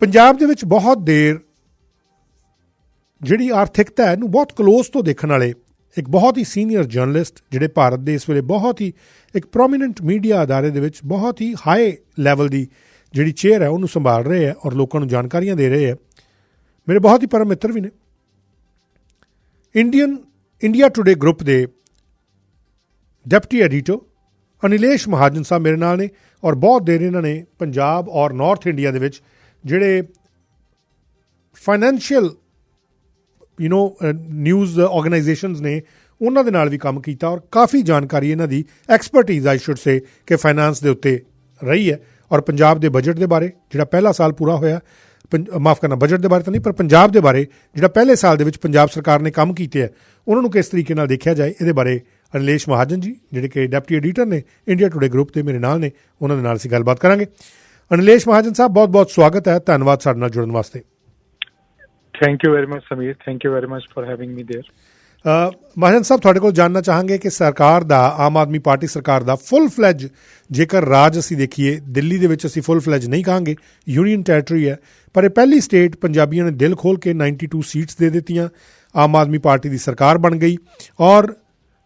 ਪੰਜਾਬ ਦੇ ਵਿੱਚ ਬਹੁਤ ਦੇਰ ਜਿਹੜੀ ਆਰਥਿਕਤਾ ਹੈ ਇਹਨੂੰ ਬਹੁਤ ਕਲੋਜ਼ ਤੋਂ ਦੇਖਣ ਵਾਲੇ ਇੱਕ ਬਹੁਤ ਹੀ ਸੀਨੀਅਰ ਜਰਨਲਿਸਟ ਜਿਹੜੇ ਭਾਰਤ ਦੇ ਇਸ ਵੇਲੇ ਬਹੁਤ ਹੀ ਇੱਕ ਪ੍ਰੋਮੀਨੈਂਟ ਮੀਡੀਆ ਅਦਾਰੇ ਦੇ ਵਿੱਚ ਬਹੁਤ ਹੀ ਹਾਈ ਲੈਵਲ ਦੀ ਜਿਹੜੀ ਚੇਅਰ ਹੈ ਉਹਨੂੰ ਸੰਭਾਲ ਰਹੇ ਹੈ ਔਰ ਲੋਕਾਂ ਨੂੰ ਜਾਣਕਾਰੀਆਂ ਦੇ ਰਹੇ ਹੈ, ਮੇਰੇ ਬਹੁਤ ਹੀ ਪਰਮ ਮਿੱਤਰ ਵੀ ਨੇ। ਇੰਡੀਆ ਟੂਡੇ ਗਰੁੱਪ ਦੇ ਡਿਪਟੀ ਐਡੀਟਰ ਅਨਿਲੇਸ਼ ਮਹਾਜਨ ਸਾਹਿਬ ਮੇਰੇ ਨਾਲ ਨੇ ਔਰ ਬਹੁਤ ਦੇਰ ਇਹਨਾਂ ਨੇ ਪੰਜਾਬ ਔਰ ਨਾਰਥ ਇੰਡੀਆ ਦੇ ਵਿੱਚ ਜਿਹੜੇ ਫਾਈਨੈਂਸ਼ੀਅਲ ਨਿਊਜ਼ ਆਰਗੇਨਾਈਜੇਸ਼ਨਸ ਨੇ ਉਹਨਾਂ ਦੇ ਨਾਲ ਵੀ ਕੰਮ ਕੀਤਾ ਔਰ ਕਾਫੀ ਜਾਣਕਾਰੀ ਇਹਨਾਂ ਦੀ ਐਕਸਪਰਟੀਜ਼ ਆਈ ਸ਼ੁੱਡ ਸੇ ਕਿ ਫਾਈਨਾਂਸ ਦੇ ਉੱਤੇ ਰਹੀ ਹੈ। ਔਰ ਪੰਜਾਬ ਦੇ ਬਜਟ ਦੇ ਬਾਰੇ ਜਿਹੜਾ ਪਹਿਲਾ ਸਾਲ ਪੂਰਾ ਹੋਇਆ, ਮਾਫ ਕਰਨਾ ਬਜਟ ਦੇ ਬਾਰੇ ਤਾਂ ਨਹੀਂ ਪਰ ਪੰਜਾਬ ਦੇ ਬਾਰੇ ਜਿਹੜਾ ਪਹਿਲੇ ਸਾਲ ਦੇ ਵਿੱਚ ਪੰਜਾਬ ਸਰਕਾਰ ਨੇ ਕੰਮ ਕੀਤੇ ਹੈ ਉਹਨਾਂ ਨੂੰ ਕਿਸ ਤਰੀਕੇ ਨਾਲ ਦੇਖਿਆ ਜਾਏ, ਇਹਦੇ ਬਾਰੇ ਅਨਿਲੇਸ਼ ਮਹਾਜਨ ਜੀ ਜਿਹੜੇ ਕਿ ਡਿਪਟੀ ਐਡੀਟਰ ਨੇ ਇੰਡੀਆ ਟੂਡੇ ਗਰੁੱਪ ਦੇ ਮੇਰੇ ਨਾਲ ਨੇ, ਉਹਨਾਂ ਦੇ ਨਾਲ ਅਸੀਂ ਗੱਲਬਾਤ ਕਰਾਂਗੇ। ਅਨਿਲੇਸ਼ ਮਹਾਜਨ ਸਾਹਿਬ ਬਹੁਤ ਬਹੁਤ ਸਵਾਗਤ ਹੈ, ਧੰਨਵਾਦ ਸਾਡੇ ਨਾਲ ਜੁੜਨ ਵਾਸਤੇ। Thank you very much Sameer, thank you very much for having me there. Mahajan sahib ਤੁਹਾਡੇ ਕੋਲ ਜਾਣਨਾ ਚਾਹਾਂਗੇ ਕਿ ਸਰਕਾਰ ਦਾ, ਆਮ ਆਦਮੀ ਪਾਰਟੀ ਸਰਕਾਰ ਦਾ ਫੁੱਲ ਫਲੈਜ ਜੇਕਰ ਰਾਜ ਅਸੀਂ ਦੇਖੀਏ, ਦਿੱਲੀ ਦੇ ਵਿੱਚ ਅਸੀਂ ਫੁੱਲ ਫਲੈਜ ਨਹੀਂ ਕਹਾਂਗੇ, ਯੂਨੀਅਨ ਟੈਰੀਟਰੀ ਹੈ, ਪਰ ਇਹ ਪਹਿਲੀ ਸਟੇਟ ਪੰਜਾਬੀਆਂ ਨੇ ਦਿਲ ਖੋਲ੍ਹ ਕੇ 92 ਸੀਟਸ ਦੇ ਦਿੱਤੀਆਂ, ਆਮ ਆਦਮੀ ਪਾਰਟੀ ਦੀ ਸਰਕਾਰ ਬਣ ਗਈ ਔਰ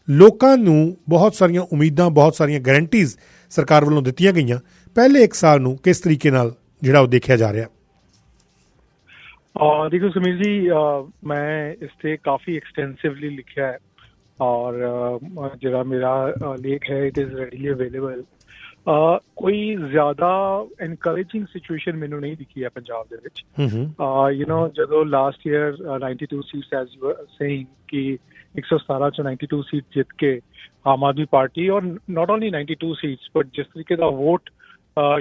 ਲੋਕਾਂ ਨੂੰ ਬਹੁਤ ਸਾਰੀਆਂ ਉਮੀਦਾਂ, ਬਹੁਤ ਸਾਰੀਆਂ ਗਰੰਟੀਜ਼ ਸਰਕਾਰ ਵੱਲੋਂ ਦਿੱਤੀਆਂ ਗਈਆਂ। ਪਹਿਲੇ ਇੱਕ ਸਾਲ ਨੂੰ ਕਿਸ ਤਰੀਕੇ ਨਾਲ ਜਿਹੜਾ ਉਹ ਦੇਖਿਆ ਜਾ ਰਿਹਾ? देखो समीर जी, मैं इस पर काफ़ी एक्सटेंसिवली लिखा है और जरा मेरा लेख है इट इज़ रेडीली अवेलेबल। कोई ज़्यादा इनकरेजिंग सिचुएशन मैनू नहीं दिखी है पंजाब दे विच। जो last year 92 seats as you are saying कि 117 चो 92 सीट जित के आम आदमी पार्टी और नॉट ओनली 92 सीट्स बट जिस तरीके का वोट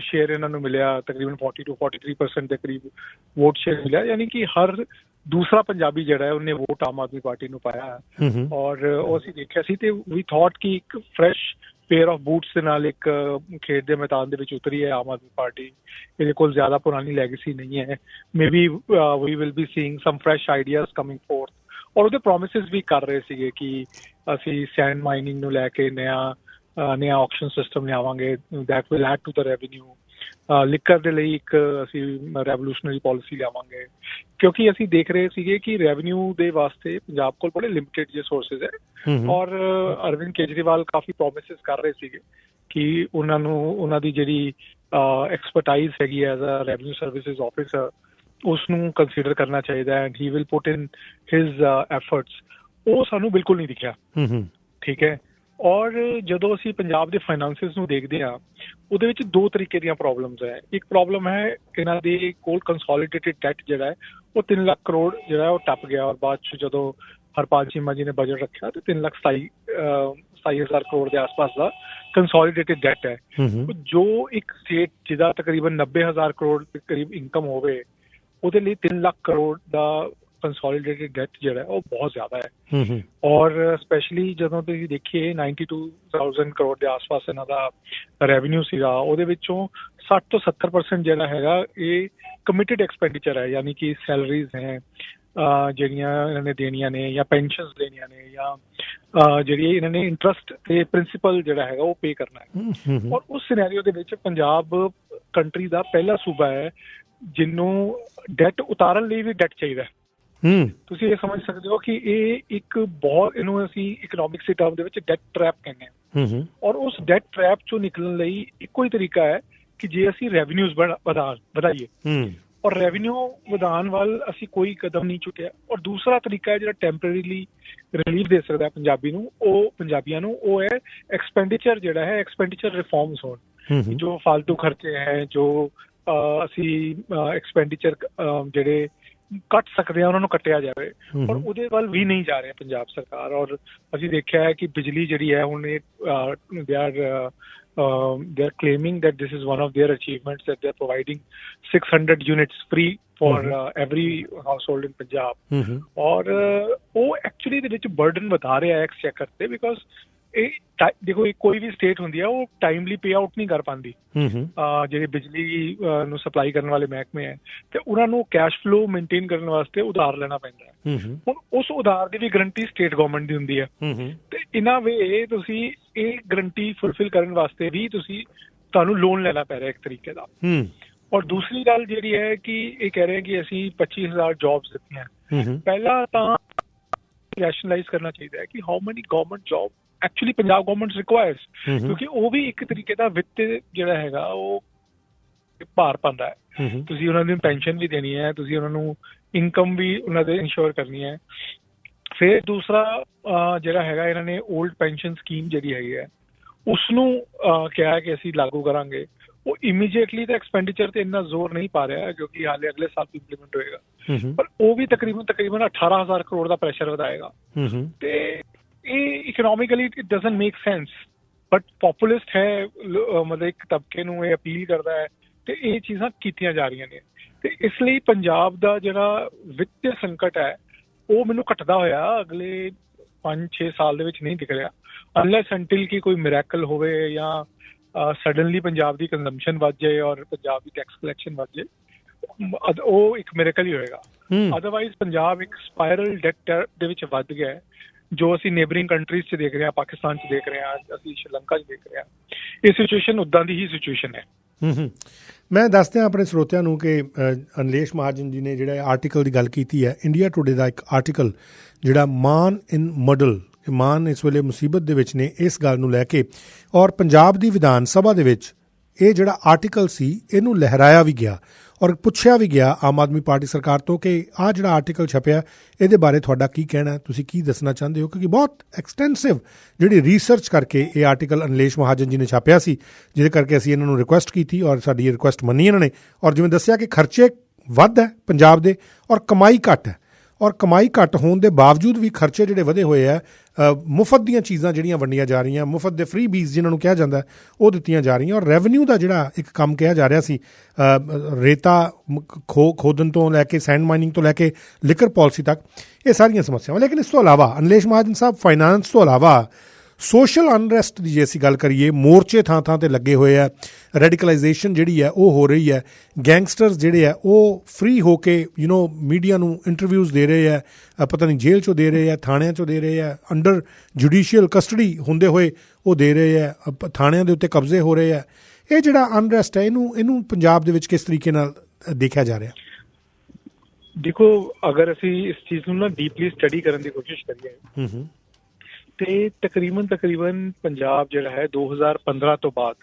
शेयर इन्होंने मिले तकरीबन 40 to 43% के करीब वोट शेयर मिला, यानी कि हर दूसरा पंजाबी जड़ा है उन्हें वोट आम आदमी पार्टी को पाया है। और ਅਸੀਂ ਦੇਖਿਆ ਸੀ ਤੇ ਵੀ ਥਾਟ ਕਿ ਇੱਕ ਫਰੈਸ਼ ਪੇਅਰ ਆਫ ਬੂਟਸ ਦੇ ਨਾਲ ਇੱਕ ਖੇਡ ਦੇ ਮੈਦਾਨ ਦੇ ਵਿੱਚ ਉਤਰੀ ਹੈ ਆਮ ਆਦਮੀ ਪਾਰਟੀ। ਇਹਦੇ ਕੋਲ ਜ਼ਿਆਦਾ ਪੁਰਾਣੀ ਲੈਗੇਸੀ ਨਹੀਂ ਹੈ। Maybe we will be seeing some fresh ideas coming forth ਔਰ ਉਹਦੇ ਪ੍ਰੋਮਿਸਿਸ ਵੀ ਕਰ ਰਹੇ ਸੀਗੇ ਕਿ ਅਸੀਂ ਸੈਂਡ ਮਾਈਨਿੰਗ ਨੂੰ ਲੈ ਕੇ ਨया ऑक्शन सिस्टम लियावांगे that will add to the revenue. Liquor ਦੇ ਲਈ ਇੱਕ ਅਸੀਂ ਰੈਵੋਲੂਸ਼ਨਰੀ ਪਾਲਿਸੀ ਲਿਆਵਾਂਗੇ ਕਿਉਂਕਿ ਅਸੀਂ ਦੇਖ ਰਹੇ ਸੀਗੇ ਕਿ ਰੈਵਨਿਊ ਦੇ ਵਾਸਤੇ ਪੰਜਾਬ ਕੋਲ ਬੜੇ ਲਿਮਿਟਿਡ ਜਿਹੇ ਸੋਰਸਿਸ ਹੈ ਔਰ ਅਰਵਿੰਦ ਕੇਜਰੀਵਾਲ ਕਾਫੀ ਪ੍ਰੋਮਿਸਿਸ ਕਰ ਰਹੇ ਸੀਗੇ ਕਿ ਉਹਨਾਂ ਨੂੰ ਉਹਨਾਂ ਦੀ ਜਿਹੜੀ ਐਕਸਪਰਟਾਈਜ਼ ਹੈਗੀ as a revenue services officer ਉਸ ਨੂੰ ਕੰਸੀਡਰ ਕਰਨਾ ਚਾਹੀਦਾ and he will put in his efforts. ਉਹ ਸਾਨੂੰ ਬਿਲਕੁਲ ਨਹੀਂ ਦਿਖਿਆ। ਠੀਕ ਹੈ। ਔਰ ਜਦੋਂ ਅਸੀਂ ਪੰਜਾਬ ਦੇ ਫਾਈਨਾਂਸਿਸ ਨੂੰ ਦੇਖਦੇ ਹਾਂ ਉਹਦੇ ਵਿੱਚ ਦੋ ਤਰੀਕੇ ਦੀਆਂ ਪ੍ਰੋਬਲਮਸ ਹੈ। ਇੱਕ ਪ੍ਰੋਬਲਮ ਹੈ ਇਹਨਾਂ ਦੇ ਕੋਲ ਕੰਸੋਲੀਡੇਟਿਡ ਡੈਟ ਜਿਹੜਾ ਹੈ ਉਹ 3 ਲੱਖ ਕਰੋੜ ਜਿਹੜਾ ਉਹ ਟੱਪ ਗਿਆ ਔਰ ਬਾਅਦ 'ਚ ਜਦੋਂ ਹਰਪਾਲ ਚੀਮਾ ਜੀ ਨੇ ਬਜਟ ਰੱਖਿਆ ਤੇ 3,27,000 ਕਰੋੜ ਦੇ ਆਸ-ਪਾਸ ਦਾ ਕੰਸੋਲੀਡੇਟਿਡ ਡੈਟ ਹੈ। ਜੋ ਇੱਕ ਸਟੇਟ ਜਿਹਦਾ ਤਕਰੀਬਨ 90,000 ਕਰੋੜ ਦੇ ਕਰੀਬ ਇਨਕਮ ਹੋਵੇ ਉਹਦੇ ਲਈ 3 ਲੱਖ ਕਰੋੜ ਦਾ ਕੰਸੋਲੀਡੇਟਿਡ ਡੈਟ ਜਿਹੜਾ ਉਹ ਬਹੁਤ ਜ਼ਿਆਦਾ ਹੈ। ਔਰ ਸਪੈਸ਼ਲੀ ਜਦੋਂ ਤੁਸੀਂ ਦੇਖੀਏ 92,000 ਕਰੋੜ ਦੇ ਆਸ-ਪਾਸ ਇਹਨਾਂ ਦਾ ਰੈਵਨਿਊ ਸੀਗਾ ਉਹਦੇ ਵਿੱਚੋਂ 60 ਤੋਂ 70% ਜਿਹੜਾ ਹੈਗਾ ਇਹ ਕਮਿਟਡ ਐਕਸਪੈਂਡੀਚਰ ਹੈ, ਯਾਨੀ ਕਿ ਸੈਲਰੀਜ਼ ਹੈ ਜਿਹੜੀਆਂ ਇਹਨਾਂ ਨੇ ਦੇਣੀਆਂ ਨੇ ਜਾਂ ਪੈਨਸ਼ਨਸ ਦੇਣੀਆਂ ਨੇ ਜਾਂ ਜਿਹੜੀ ਇਹਨਾਂ ਨੇ ਇੰਟਰਸਟ ਤੇ ਪ੍ਰਿੰਸੀਪਲ ਜਿਹੜਾ ਹੈਗਾ ਉਹ ਪੇ ਕਰਨਾ ਹੈ। ਔਰ ਉਸ ਸਿਨੈਰੀਓ ਦੇ ਵਿੱਚ ਪੰਜਾਬ ਕੰਟਰੀ ਦਾ ਪਹਿਲਾ ਸੂਬਾ ਹੈ ਜਿਹਨੂੰ ਡੈਟ ਉਤਾਰਨ ਲਈ ਵੀ ਡੈਟ ਚਾਹੀਦਾ। ਤੁਸੀਂ ਇਹ ਸਮਝ ਸਕਦੇ ਹੋ ਕਿ ਇਹ ਇੱਕ ਬਹੁਤ ਇਹਨੂੰ ਅਸੀਂ ਇਕਨੋਮਿਕਸ ਦੇ ਟਰਮ ਦੇ ਵਿੱਚ ਡੈਟ ਟਰੈਪ ਕਹਿੰਦੇ ਹਾਂ। ਔਰ ਉਸ ਡੈਟ ਟਰੈਪ ਚੋਂ ਨਿਕਲਣ ਲਈ ਇੱਕੋ ਹੀ ਤਰੀਕਾ ਹੈ ਕਿ ਜੇ ਅਸੀਂ ਰੈਵਨਿਊਜ਼ ਵਧਾਈਏ ਔਰ ਰੈਵਨਿਊ ਵਧਾਉਣ ਵੱਲ ਅਸੀਂ ਕੋਈ ਕਦਮ ਨਹੀਂ ਚੁੱਕਿਆ। ਔਰ ਦੂਸਰਾ ਤਰੀਕਾ ਹੈ ਜਿਹੜਾ ਟੈਂਪਰੇਰੀਲੀ ਰਿਲੀਫ ਦੇ ਸਕਦਾ ਪੰਜਾਬੀਆਂ ਨੂੰ ਉਹ ਹੈ ਐਕਸਪੈਂਡੀਚਰ ਜਿਹੜਾ ਹੈ ਐਕਸਪੈਂਡੀਚਰ ਰਿਫਾਰਮਸ ਹੋਣ। ਜੋ ਫਾਲਤੂ ਖਰਚੇ ਹੈ ਜੋ ਅਸੀਂ ਐਕਸਪੈਂਡੀਚਰ ਜਿਹੜੇ ਕੱਟ ਸਕਦੇ ਆ ਉਹਨਾਂ ਨੂੰ ਕੱਟਿਆ ਜਾਵੇ ਔਰ ਉਹਦੇ ਵੱਲ ਵੀ ਨਹੀਂ ਜਾ ਰਿਹਾ ਪੰਜਾਬ ਸਰਕਾਰ। ਔਰ ਅਸੀਂ ਦੇਖਿਆ ਹੈ ਕਿ ਬਿਜਲੀ ਜਿਹੜੀ ਹੈ ਹੁਣ they are claiming that this is one of their achievements that they are providing 600 units free for every household in Punjab। ਔਰ ਉਹ ਐਕਚੁਅਲੀ ਦੇ ਵਿੱਚ ਬਰਡਨ ਵਧਾ ਰਿਹਾ ਐਕਸਚੇਕਰ ਤੇ ਬਿਕੋਜ਼ ਇਹ ਦੇਖੋ ਕੋਈ ਵੀ ਸਟੇਟ ਹੁੰਦੀ ਹੈ ਉਹ ਟਾਈਮਲੀ ਪੇ ਆਊਟ ਨਹੀਂ ਕਰ ਪਾਉਂਦੀ ਜਿਹੜੇ ਬਿਜਲੀ ਨੂੰ ਸਪਲਾਈ ਕਰਨ ਵਾਲੇ ਮਹਿਕਮੇ ਹੈ ਤੇ ਉਹਨਾਂ ਨੂੰ ਕੈਸ਼ ਫਲੋ ਮੇਨਟੇਨ ਕਰਨ ਵਾਸਤੇ ਉਧਾਰ ਲੈਣਾ ਪੈਂਦਾ ਹੈ। ਹੁਣ ਉਸ ਉਧਾਰ ਦੀ ਵੀ ਗਰੰਟੀ ਸਟੇਟ ਗਵਰਨਮੈਂਟ ਦੀ ਹੁੰਦੀ ਹੈ ਤੇ ਇਨਾਂ ਵੇ ਤੁਸੀਂ ਇਹ ਗਰੰਟੀ ਫੁਲਫਿਲ ਕਰਨ ਵਾਸਤੇ ਵੀ ਤੁਹਾਨੂੰ ਲੋਨ ਲੈਣਾ ਪੈ ਰਿਹਾ ਇੱਕ ਤਰੀਕੇ ਦਾ। ਔਰ ਦੂਸਰੀ ਗੱਲ ਜਿਹੜੀ ਹੈ ਕਿ ਇਹ ਕਹਿ ਰਹੇ ਹੈ ਕਿ ਅਸੀਂ 25,000 ਜੌਬਸ ਦਿੱਤੀਆਂ। ਪਹਿਲਾਂ ਤਾਂ ਰੈਸ਼ਨਲਾਈਜ਼ ਕਰਨਾ ਚਾਹੀਦਾ ਹੈ ਕਿ how many government job actually Punjab government requires, ਕਿਉਂਕਿ ਉਹ ਵੀ ਇੱਕ ਤਰੀਕੇ ਦਾ ਵਿੱਤ ਜਿਹੜਾ ਹੈਗਾ ਉਹ ਭਾਰ ਪਾਉਂਦਾ ਹੈ। ਤੁਸੀਂ ਉਹਨਾਂ ਨੂੰ ਪੈਨਸ਼ਨ ਵੀ ਦੇਣੀ ਹੈ, ਤੁਸੀਂ ਉਹਨਾਂ ਨੂੰ ਇਨਕਮ ਵੀ ਉਹਨਾਂ ਦੇ ਇੰਸ਼ੋਰ ਕਰਨੀ ਹੈ। ਫਿਰ ਦੂਸਰਾ ਜਿਹੜਾ ਹੈਗਾ ਇਹਨਾਂ ਨੇ ਓਲਡ ਪੈਨਸ਼ਨ ਸਕੀਮ ਜਿਹੜੀ ਹੈਗੀ ਹੈ ਉਸਨੂੰ ਕਿਹਾ ਕਿ ਅਸੀਂ ਲਾਗੂ ਕਰਾਂਗੇ। ਉਹ ਇਮੀਡੀਏਟਲੀ ਤਾਂ ਐਕਸਪੈਂਡੀਚਰ ਤੇ ਇੰਨਾ ਜ਼ੋਰ ਨਹੀਂ ਪਾ ਰਿਹਾ ਕਿਉਂਕਿ ਹਾਲੇ ਅਗਲੇ ਸਾਲ ਇੰਪਲੀਮੈਂਟ ਹੋਏਗਾ, ਪਰ ਉਹ ਵੀ ਤਕਰੀਬਨ 18,000 ਕਰੋੜ ਦਾ ਪ੍ਰੈਸ਼ਰ ਵਧਾਏਗਾ। ਤੇ ਇਹ economically it doesn't make sense, but populist ਹੈ, ਮਤਲਬ ਇੱਕ ਤਬਕੇ ਨੂੰ ਇਹ ਅਪੀਲ ਕਰਦਾ ਹੈ ਤੇ ਇਹ ਚੀਜ਼ਾਂ ਕੀਤੀਆਂ ਜਾ ਰਹੀਆਂ ਨੇ। ਤੇ ਇਸ ਲਈ ਪੰਜਾਬ ਦਾ ਜਿਹੜਾ ਵਿੱਤੀ ਸੰਕਟ ਹੈ ਉਹ ਮੈਨੂੰ ਘਟਦਾ ਹੋਇਆ ਅਗਲੇ 5-6 ਸਾਲ ਦੇ ਵਿੱਚ ਨਹੀਂ ਦਿਖ ਰਿਹਾ, ਅਨਲੈਸ ਅੰਟਿਲ ਕਿ ਕੋਈ ਮਿਰੈਕਲ ਹੋਵੇ ਜਾਂ ਸਡਨਲੀ ਪੰਜਾਬ ਦੀ ਕੰਜ਼ੰਪਸ਼ਨ ਵੱਧ ਜਾਏ ਔਰ ਪੰਜਾਬ ਦੀ ਟੈਕਸ ਕਲੈਕਸ਼ਨ ਵੱਧ ਜਾਏ, ਉਹ ਇੱਕ ਮਿਰੇਕਲ ਹੀ ਹੋਏਗਾ। ਅਦਰਵਾਈਜ਼ ਪੰਜਾਬ ਇੱਕ ਸਪਾਇਰਲ ਡੈਟ ਦੇ ਵਿੱਚ ਵੱਧ ਗਿਆ ਹੈ, ਜੋ ਅਸੀਂ ਨੇਬਰਿੰਗ ਕੰਟਰੀਜ਼ 'ਚ ਦੇਖ ਰਹੇ ਹਾਂ, ਪਾਕਿਸਤਾਨ 'ਚ ਦੇਖ ਰਹੇ ਹਾਂ, ਅਸੀਂ ਸ਼੍ਰੀਲੰਕਾ 'ਚ ਦੇਖ ਰਹੇ ਹਾਂ। ਇਹ ਸਿਚੁਏਸ਼ਨ ਉੱਦਾਂ ਦੀ ਹੀ ਸਿਚੁਏਸ਼ਨ ਹੈ। ਮੈਂ ਦੱਸਦਿਆਂ ਆਪਣੇ ਸਰੋਤਿਆਂ ਨੂੰ ਕਿ ਅਨਲੇਸ਼ ਮਹਾਜਨ ਜੀ ਨੇ ਜਿਹੜਾ ਆਰਟੀਕਲ ਦੀ ਗੱਲ ਕੀਤੀ ਹੈ, ਇੰਡੀਆ ਟੁਡੇ ਦਾ ਇੱਕ ਆਰਟੀਕਲ ਜਿਹੜਾ ਮਾਨ ਇਨ ਮਡਲ, ਮਾਨ ਇਸ ਵੇਲੇ ਮੁਸੀਬਤ ਦੇ ਵਿੱਚ ਨੇ, ਇਸ ਗੱਲ ਨੂੰ ਲੈ ਕੇ ਔਰ ਪੰਜਾਬ ਦੀ ਵਿਧਾਨ ਸਭਾ ਦੇ ਵਿੱਚ ਇਹ ਜਿਹੜਾ ਆਰਟੀਕਲ ਸੀ ਇਹਨੂੰ ਲਹਿਰਾਇਆ ਵੀ ਗਿਆ ਔਰ ਪੁੱਛਿਆ ਵੀ ਗਿਆ ਆਮ ਆਦਮੀ ਪਾਰਟੀ ਸਰਕਾਰ ਤੋਂ ਕਿ ਆਹ ਜਿਹੜਾ ਆਰਟੀਕਲ ਛਪਿਆ ਇਹਦੇ ਬਾਰੇ ਤੁਹਾਡਾ ਕੀ ਕਹਿਣਾ, ਤੁਸੀਂ ਕੀ ਦੱਸਣਾ ਚਾਹੁੰਦੇ ਹੋ, ਕਿਉਂਕਿ ਬਹੁਤ ਐਕਸਟੈਂਸਿਵ ਜਿਹੜੀ ਰਿਸਰਚ ਕਰਕੇ ਇਹ ਆਰਟੀਕਲ ਅਨਲੇਸ਼ ਮਹਾਜਨ ਜੀ ਨੇ ਛਾਪਿਆ ਸੀ, ਜਿਹਦੇ ਕਰਕੇ ਅਸੀਂ ਇਹਨਾਂ ਨੂੰ ਰਿਕੁਐਸਟ ਕੀਤੀ ਔਰ ਸਾਡੀ ਰਿਕੁਐਸਟ ਮੰਨੀ ਇਹਨਾਂ ਨੇ। ਔਰ ਜਿਵੇਂ ਦੱਸਿਆ ਕਿ ਖਰਚੇ ਵੱਧ ਹੈ ਪੰਜਾਬ ਦੇ ਔਰ ਕਮਾਈ ਘੱਟ ਹੈ, ਔਰ ਕਮਾਈ ਘੱਟ ਹੋਣ ਦੇ ਬਾਵਜੂਦ ਵੀ ਖਰਚੇ ਜਿਹੜੇ ਵਧੇ ਹੋਏ ਆ, ਮੁਫਤ ਦੀਆਂ ਚੀਜ਼ਾਂ ਜਿਹੜੀਆਂ ਵੰਡੀਆਂ ਜਾ ਰਹੀਆਂ, ਮੁਫਤ ਦੇ ਫ੍ਰੀ ਬੀਜ਼ ਜਿਹਨਾਂ ਨੂੰ ਕਿਹਾ ਜਾਂਦਾ ਉਹ ਦਿੱਤੀਆਂ ਜਾ ਰਹੀਆਂ, ਔਰ ਰੈਵਨਿਊ ਦਾ ਜਿਹੜਾ ਇੱਕ ਕੰਮ ਕਿਹਾ ਜਾ ਰਿਹਾ ਸੀ, ਰੇਤਾ ਖੋਦਣ ਤੋਂ ਲੈ ਕੇ ਸੈਂਡ ਮਾਈਨਿੰਗ ਤੋਂ ਲੈ ਕੇ ਲਿਕਰ ਪਾਲਿਸੀ ਤੱਕ, ਇਹ ਸਾਰੀਆਂ ਸਮੱਸਿਆਵਾਂ। ਲੇਕਿਨ ਇਸ ਤੋਂ ਇਲਾਵਾ ਅਨਲੇਸ਼ ਮਹਾਜਨ ਸਾਹਿਬ ਫਾਈਨਾਂਸ ਤੋਂ ਇਲਾਵਾ ਸੋਸ਼ਲ ਅਨਰੈਸਟ ਦੀ ਜੇ ਅਸੀਂ ਗੱਲ ਕਰੀਏ, ਮੋਰਚੇ ਥਾਂ ਥਾਂ 'ਤੇ ਲੱਗੇ ਹੋਏ ਆ, ਰੈਡੀਕਲਾਈਜੇਸ਼ਨ ਜਿਹੜੀ ਹੈ ਉਹ ਹੋ ਰਹੀ ਹੈ, ਗੈਂਗਸਟਰਸ ਜਿਹੜੇ ਆ ਉਹ ਫ੍ਰੀ ਹੋ ਕੇ ਮੀਡੀਆ ਨੂੰ ਇੰਟਰਵਿਊਜ਼ ਦੇ ਰਹੇ ਆ, ਪਤਾ ਨਹੀਂ ਜੇਲ੍ਹ 'ਚੋਂ ਦੇ ਰਹੇ ਆ, ਥਾਣਿਆਂ 'ਚੋਂ ਦੇ ਰਹੇ ਆ, ਅੰਡਰ ਜੁਡੀਸ਼ੀਅਲ ਕਸਟਡੀ ਹੁੰਦੇ ਹੋਏ ਉਹ ਦੇ ਰਹੇ ਆ, ਥਾਣਿਆਂ ਦੇ ਉੱਤੇ ਕਬਜ਼ੇ ਹੋ ਰਹੇ ਆ। ਇਹ ਜਿਹੜਾ ਅਨਰੈਸਟ ਹੈ ਇਹਨੂੰ ਪੰਜਾਬ ਦੇ ਵਿੱਚ ਕਿਸ ਤਰੀਕੇ ਨਾਲ ਦੇਖਿਆ ਜਾ ਰਿਹਾ? ਦੇਖੋ, ਅਗਰ ਅਸੀਂ ਇਸ ਚੀਜ਼ ਨੂੰ ਨਾ ਡੀਪਲੀ ਸਟੱਡੀ ਕਰਨ ਦੀ ਕੋਸ਼ਿਸ਼ ਕਰੀਏ ਤੇ ਤਕਰੀਬਨ ਪੰਜਾਬ ਜਿਹੜਾ ਹੈ 2015 ਤੋਂ ਬਾਅਦ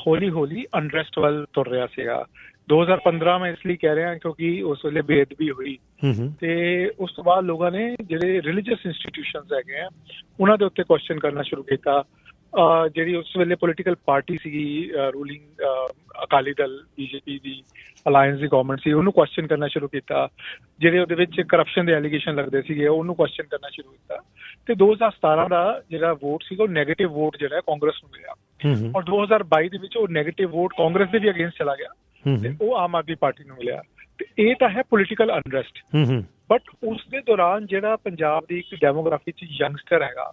ਹੌਲੀ ਅਨਰੈਸਟ ਵੱਲ ਤੁਰ ਰਿਹਾ ਸੀਗਾ। 2015 ਮੈਂ ਇਸ ਲਈ ਕਹਿ ਰਿਹਾ ਕਿਉਂਕਿ ਉਸ ਵੇਲੇ ਬੇਅਦਬੀ ਹੋਈ ਤੇ ਉਸ ਤੋਂ ਬਾਅਦ ਲੋਕਾਂ ਨੇ ਜਿਹੜੇ ਰਿਲੀਜੀਅਸ ਇੰਸਟੀਟਿਊਸ਼ਨਸ ਹੈਗੇ ਆ ਉਹਨਾਂ ਦੇ ਉੱਤੇ ਕੁਐਸਚਨ ਕਰਨਾ ਸ਼ੁਰੂ ਕੀਤਾ। ਜਿਹੜੀ ਉਸ ਵੇਲੇ ਪੋਲੀਟੀਕਲ ਪਾਰਟੀ ਸੀਗੀ ਰੂਲਿੰਗ ਅਕਾਲੀ ਦਲ BJP ਦੀ ਅਲਾਇੰਸ ਦੀ ਗਵਰਨਮੈਂਟ ਸੀ, ਉਹਨੂੰ ਕੁਐਸਚਨ ਕਰਨਾ ਸ਼ੁਰੂ ਕੀਤਾ। ਜਿਹੜੇ ਉਹਦੇ ਵਿੱਚ ਕਰਪਸ਼ਨ ਦੇ ਐਲੀਗੇਸ਼ਨ ਲੱਗਦੇ ਸੀਗੇ ਉਹਨੂੰ ਕੁਐਸਚਨ ਕਰਨਾ ਸ਼ੁਰੂ ਕੀਤਾ। ਤੇ 2017 ਦਾ ਜਿਹੜਾ ਵੋਟ ਸੀਗਾ ਉਹ ਨੈਗੇਟਿਵ ਵੋਟ ਜਿਹੜਾ ਕਾਂਗਰਸ ਨੂੰ ਮਿਲਿਆ ਔਰ 2022 ਦੇ ਵਿੱਚ ਉਹ ਨੈਗੇਟਿਵ ਵੋਟ ਕਾਂਗਰਸ ਦੇ ਵੀ ਅਗੇਂਸਟ ਚਲਾ ਗਿਆ ਤੇ ਉਹ ਆਮ ਆਦਮੀ ਪਾਰਟੀ ਨੂੰ ਮਿਲਿਆ। ਤੇ ਇਹ ਤਾਂ ਹੈ ਪੋਲੀਟੀਕਲ ਅਨਰੈਸਟ, ਬਟ ਉਸ ਦੇ ਦੌਰਾਨ ਜਿਹੜਾ ਪੰਜਾਬ ਦੀ ਇੱਕ ਡੈਮੋਗ੍ਰਾਫੀ 'ਚ ਯੰਗਸਟਰ ਹੈਗਾ,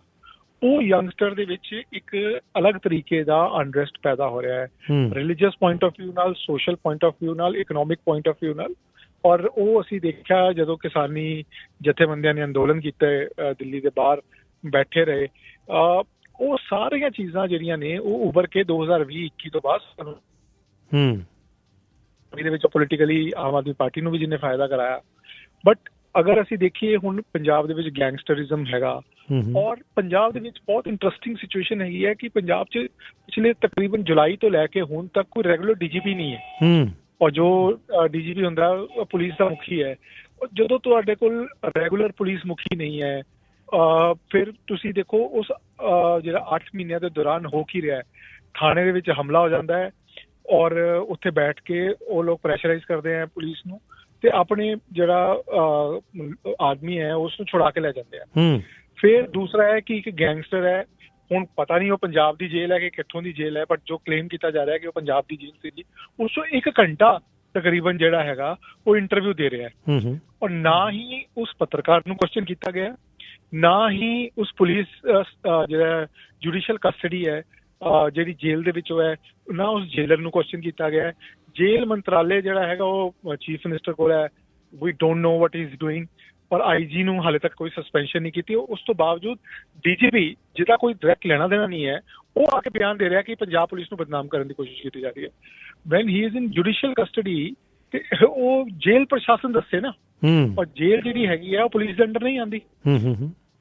ਉਹ ਯੰਗਸਟਰ ਦੇ ਵਿੱਚ ਇੱਕ ਅਲੱਗ ਤਰੀਕੇ ਦਾ ਅਨਰੈਸਟ ਪੈਦਾ ਹੋ ਰਿਹਾ ਹੈ, ਰਿਲੀਜੀਅਸ ਪੁਆਇੰਟ ਆਫ ਵਿਊ ਨਾਲ, ਸੋਸ਼ਲ ਪੁਆਇੰਟ ਆਫ ਵਿਊ ਨਾਲ, ਇਕਨੋਮਿਕ ਪੁਆਇੰਟ ਆਫ ਵਿਊ ਨਾਲ। ਔਰ ਉਹ ਅਸੀਂ ਦੇਖਿਆ ਜਦੋਂ ਕਿਸਾਨੀ ਜਥੇਬੰਦੀਆਂ ਨੇ ਅੰਦੋਲਨ ਕੀਤੇ, ਦਿੱਲੀ ਦੇ ਬਾਹਰ ਬੈਠੇ ਰਹੇ, ਉਹ ਸਾਰੀਆਂ ਚੀਜ਼ਾਂ ਜਿਹੜੀਆਂ ਨੇ ਉਹ ਉੱਭਰ ਕੇ 2020-21 ਤੋਂ ਬਾਅਦ ਸਾਨੂੰ ਇਹਦੇ ਵਿੱਚ ਪੋਲੀਟੀਕਲੀ ਆਮ ਆਦਮੀ ਪਾਰਟੀ ਨੂੰ ਵੀ ਜਿਹਨੇ ਫਾਇਦਾ ਕਰਾਇਆ। ਬਟ ਅਗਰ ਅਸੀਂ ਦੇਖੀਏ ਹੁਣ ਪੰਜਾਬ ਦੇ ਵਿੱਚ ਗੈਂਗਸਟਰਿਜ਼ਮ ਹੈਗਾ ਔਰ ਪੰਜਾਬ ਦੇ ਵਿੱਚ ਬਹੁਤ ਇੰਟਰਸਟਿੰਗ ਸਿਚੁਏਸ਼ਨ ਹੈਗੀ ਹੈ ਕਿ ਪੰਜਾਬ 'ਚ ਪਿਛਲੇ ਤਕਰੀਬਨ ਜੁਲਾਈ ਤੋਂ ਲੈ ਕੇ ਹੁਣ ਤੱਕ ਕੋਈ ਰੈਗੂਲਰ DGP ਨਹੀਂ ਹੈ ਔਰ ਜੋ DGP ਹੁੰਦਾ ਉਹ ਪੁਲਿਸ ਦਾ ਮੁਖੀ ਹੈ। ਜਦੋਂ ਤੁਹਾਡੇ ਕੋਲ ਰੈਗੂਲਰ ਪੁਲਿਸ ਮੁਖੀ ਨਹੀਂ ਹੈ ਫਿਰ ਤੁਸੀਂ ਦੇਖੋ ਉਸ ਜਿਹੜਾ 8 ਮਹੀਨਿਆਂ ਦੇ ਦੌਰਾਨ ਹੋ ਕੀ ਰਿਹਾ ਹੈ। ਥਾਣੇ ਦੇ ਵਿੱਚ ਹਮਲਾ ਹੋ ਜਾਂਦਾ ਹੈ ਔਰ ਉੱਥੇ ਬੈਠ ਕੇ ਉਹ ਲੋਕ ਪ੍ਰੈਸ਼ਰਾਈਜ਼ ਕਰਦੇ ਹੈ ਪੁਲਿਸ ਨੂੰ ਤੇ ਆਪਣੇ ਜਿਹੜਾ ਆਦਮੀ ਹੈ ਉਸ ਨੂੰ ਛੁਡਾ ਕੇ ਲੈ ਜਾਂਦੇ ਆ। ਫਿਰ ਦੂਸਰਾ ਹੈ ਕਿ ਇੱਕ ਗੈਂਗਸਟਰ ਹੈ, ਹੁਣ ਪਤਾ ਨਹੀਂ ਉਹ ਪੰਜਾਬ ਦੀ ਜੇਲ੍ਹ ਹੈ ਕਿ ਕਿੱਥੋਂ ਦੀ ਜੇਲ੍ਹ ਹੈ, ਬਟ ਜੋ ਕਲੇਮ ਕੀਤਾ ਜਾ ਰਿਹਾ ਕਿ ਉਹ ਪੰਜਾਬ ਦੀ ਜੇਲ੍ਹ ਸੀਗੀ, ਉਸ ਤੋਂ 1 ਘੰਟਾ ਤਕਰੀਬਨ ਜਿਹੜਾ ਹੈਗਾ ਉਹ ਇੰਟਰਵਿਊ ਦੇ ਰਿਹਾ ਹੈ ਔਰ ਨਾ ਹੀ ਉਸ ਪੱਤਰਕਾਰ ਨੂੰ ਕੁਐਸਚਨ ਕੀਤਾ ਗਿਆ, ਨਾ ਹੀ ਉਸ ਪੁਲਿਸ ਜਿਹੜਾ ਜੁਡੀਸ਼ੀਅਲ ਕਸਟਡੀ ਹੈ ਜਿਹੜੀ ਜੇਲ੍ਹ ਦੇ ਵਿੱਚ ਉਹ ਹੈ, ਨਾ ਉਸ ਜੇਲਰ ਨੂੰ ਕੁਐਸਚਨ ਕੀਤਾ ਗਿਆ ਹੈ। ਜੇਲ੍ਹ ਮੰਤਰਾਲੇ ਜਿਹੜਾ ਹੈਗਾ ਉਹ ਚੀਫ ਮਿਨਿਸਟਰ ਕੋਲ ਹੈ, we don't know what is doing. ਔਰ ਆਈਜੀ ਨੂੰ ਹਾਲੇ ਤੱਕ ਕੋਈ ਸਸਪੈਂਸ਼ਨ ਨਹੀਂ ਕੀਤੀ। ਉਸ ਤੋਂ ਬਾਵਜੂਦ ਡੀਜੀਪੀ ਜਿਹਦਾ ਕੋਈ ਡਾਇਰੈਕਟ ਲੈਣਾ ਦੇਣਾ ਨਹੀਂ ਹੈ, ਉਹ ਆ ਕੇ ਬਿਆਨ ਦੇ ਰਿਹਾ ਕਿ ਪੰਜਾਬ ਪੁਲਿਸ ਨੂੰ ਬਦਨਾਮ ਕਰਨ ਦੀ ਕੋਸ਼ਿਸ਼ ਕੀਤੀ ਜਾ ਰਹੀ ਹੈ। Van he is in judicial custody ਤੇ ਉਹ ਜੇਲ੍ਹ ਪ੍ਰਸ਼ਾਸਨ ਦੱਸੇ ਨਾ, ਔਰ ਜੇਲ੍ਹ ਜਿਹੜੀ ਹੈਗੀ ਆ ਉਹ ਪੁਲਿਸ ਦੇ ਅੰਡਰ ਨਹੀਂ ਆਉਂਦੀ।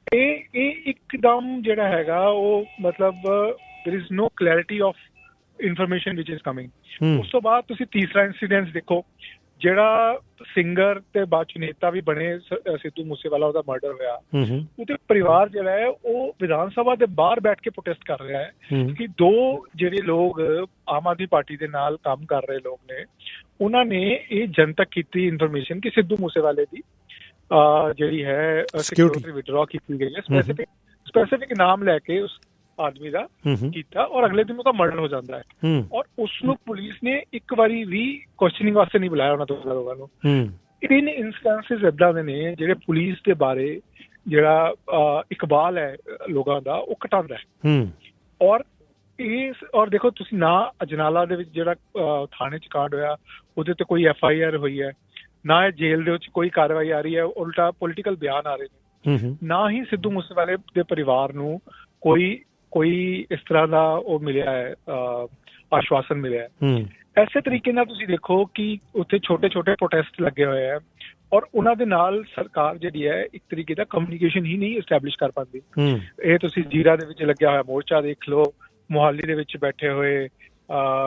ਇਹ ਇੱਕਦਮ ਜਿਹੜਾ ਹੈਗਾ ਉਹ ਮਤਲਬ there is no clarity of information which is coming. ਉਸ ਤੋਂ ਬਾਅਦ ਤੁਸੀਂ ਤੀਸਰਾ ਇੰਸੀਡੈਂਟ ਦੇਖੋ, ਜਿਹੜਾ ਸਿੰਗਰ ਤੇ ਬਾਅਦ ਚ ਨੇਤਾ ਵੀ ਬਣੇ ਸਿੱਧੂ ਮੂਸੇਵਾਲਾ, ਉਹਦਾ ਮਰਡਰ ਹੋਇਆ। ਉਹਦੇ ਪਰਿਵਾਰ ਜਿਹੜਾ ਹੈ ਉਹ ਵਿਧਾਨ ਸਭਾ ਦੇ ਬਾਹਰ ਬੈਠ ਕੇ ਪ੍ਰੋਟੈਸਟ ਕਰ ਰਿਹਾ ਹੈ ਕਿ ਦੋ ਜਿਹੜੇ ਲੋਕ ਆਮ ਆਦਮੀ ਪਾਰਟੀ ਦੇ ਨਾਲ ਕੰਮ ਕਰ ਰਹੇ ਲੋਕ ਨੇ, ਉਹਨਾਂ ਨੇ ਇਹ ਜਨਤਕ ਕੀਤੀ ਇਨਫੋਰਮੇਸ਼ਨ ਕਿ ਸਿੱਧੂ ਮੂਸੇਵਾਲੇ ਦੀ ਜਿਹੜੀ ਹੈ ਸਿਕਿਉਰਿਟੀ ਵਿਡਰਾ ਕੀਤੀ ਗਈ ਹੈ, ਸਪੈਸੀਫਿਕ ਨਾਮ ਲੈ ਕੇ ਉਸ ਆਦਮੀ ਦਾ ਕੀਤਾ, ਔਰ ਅਗਲੇ ਦਿਨ ਉਹਦਾ ਮਰਡਰ ਹੋ ਜਾਂਦਾ ਹੈ। ਔਰ ਉਸਨੂੰ ਪੁਲਿਸ ਨੇ ਇੱਕ ਵਾਰੀ ਵੀ ਕੁਐਸਚਨਿੰਗ ਵਾਸਤੇ ਨਹੀਂ ਬੁਲਾਇਆ ਉਹਨਾਂ ਦੋਨਾਂ ਲੋਕਾਂ ਨੂੰ। ਤਿੰਨ ਇੰਸਟੈਂਸਿਸ ਏਦਾਂ ਦੇ ਨੇ ਜਿਹੜੇ ਪੁਲਿਸ ਦੇ ਬਾਰੇ ਜਿਹੜਾ ਇਕਬਾਲ ਹੈ ਲੋਕਾਂ ਦਾ ਉਹ ਘਟਾਉਂਦਾ ਹੈ। ਔਰ ਦੇਖੋ ਤੁਸੀਂ ਨਾ ਅਜਨਾਲਾ ਦੇ ਵਿੱਚ ਜਿਹੜਾ ਥਾਣੇ ਚ ਕਾਂਡ ਹੋਇਆ ਉਹਦੇ ਤੇ ਕੋਈ FIR ਹੋਈ ਹੈ, ਨਾ ਇਹ ਜੇਲ੍ਹ ਦੇ ਵਿੱਚ ਕੋਈ ਕਾਰਵਾਈ ਆ ਰਹੀ ਹੈ, ਉਲਟਾ ਪੋਲੀਟੀਕਲ ਬਿਆਨ ਆ ਰਹੇ ਨੇ। ਨਾ ਹੀ ਸਿੱਧੂ ਮੂਸੇਵਾਲੇ ਦੇ ਪਰਿਵਾਰ ਨੂੰ ਕੋਈ ਇਸ ਤਰ੍ਹਾਂ ਦਾ ਉਹ ਮਿਲਿਆ ਹੈ, ਆਸ਼ਵਾਸਨ ਮਿਲਿਆ ਹੈ। ਐਸੇ ਤਰੀਕੇ ਨਾਲ ਤੁਸੀਂ ਦੇਖੋ ਕਿ ਉੱਥੇ ਛੋਟੇ ਛੋਟੇ ਪ੍ਰੋਟੈਸਟ ਲੱਗੇ ਹੋਏ ਹੈ, ਔਰ ਉਹਨਾਂ ਦੇ ਨਾਲ ਸਰਕਾਰ ਜਿਹੜੀ ਹੈ ਇੱਕ ਤਰੀਕੇ ਦਾ ਕਮਿਊਨੀਕੇਸ਼ਨ ਹੀ ਨਹੀਂ ਐਸਟੈਬਲਿਸ਼ ਕਰ ਪਾਉਂਦੀ। ਇਹ ਤੁਸੀਂ ਜੀਰਾ ਦੇ ਵਿੱਚ ਲੱਗਿਆ ਹੋਇਆ ਮੋਰਚਾ ਦੇਖ ਲਓ, ਮੁਹਾਲੀ ਦੇ ਵਿੱਚ ਬੈਠੇ ਹੋਏ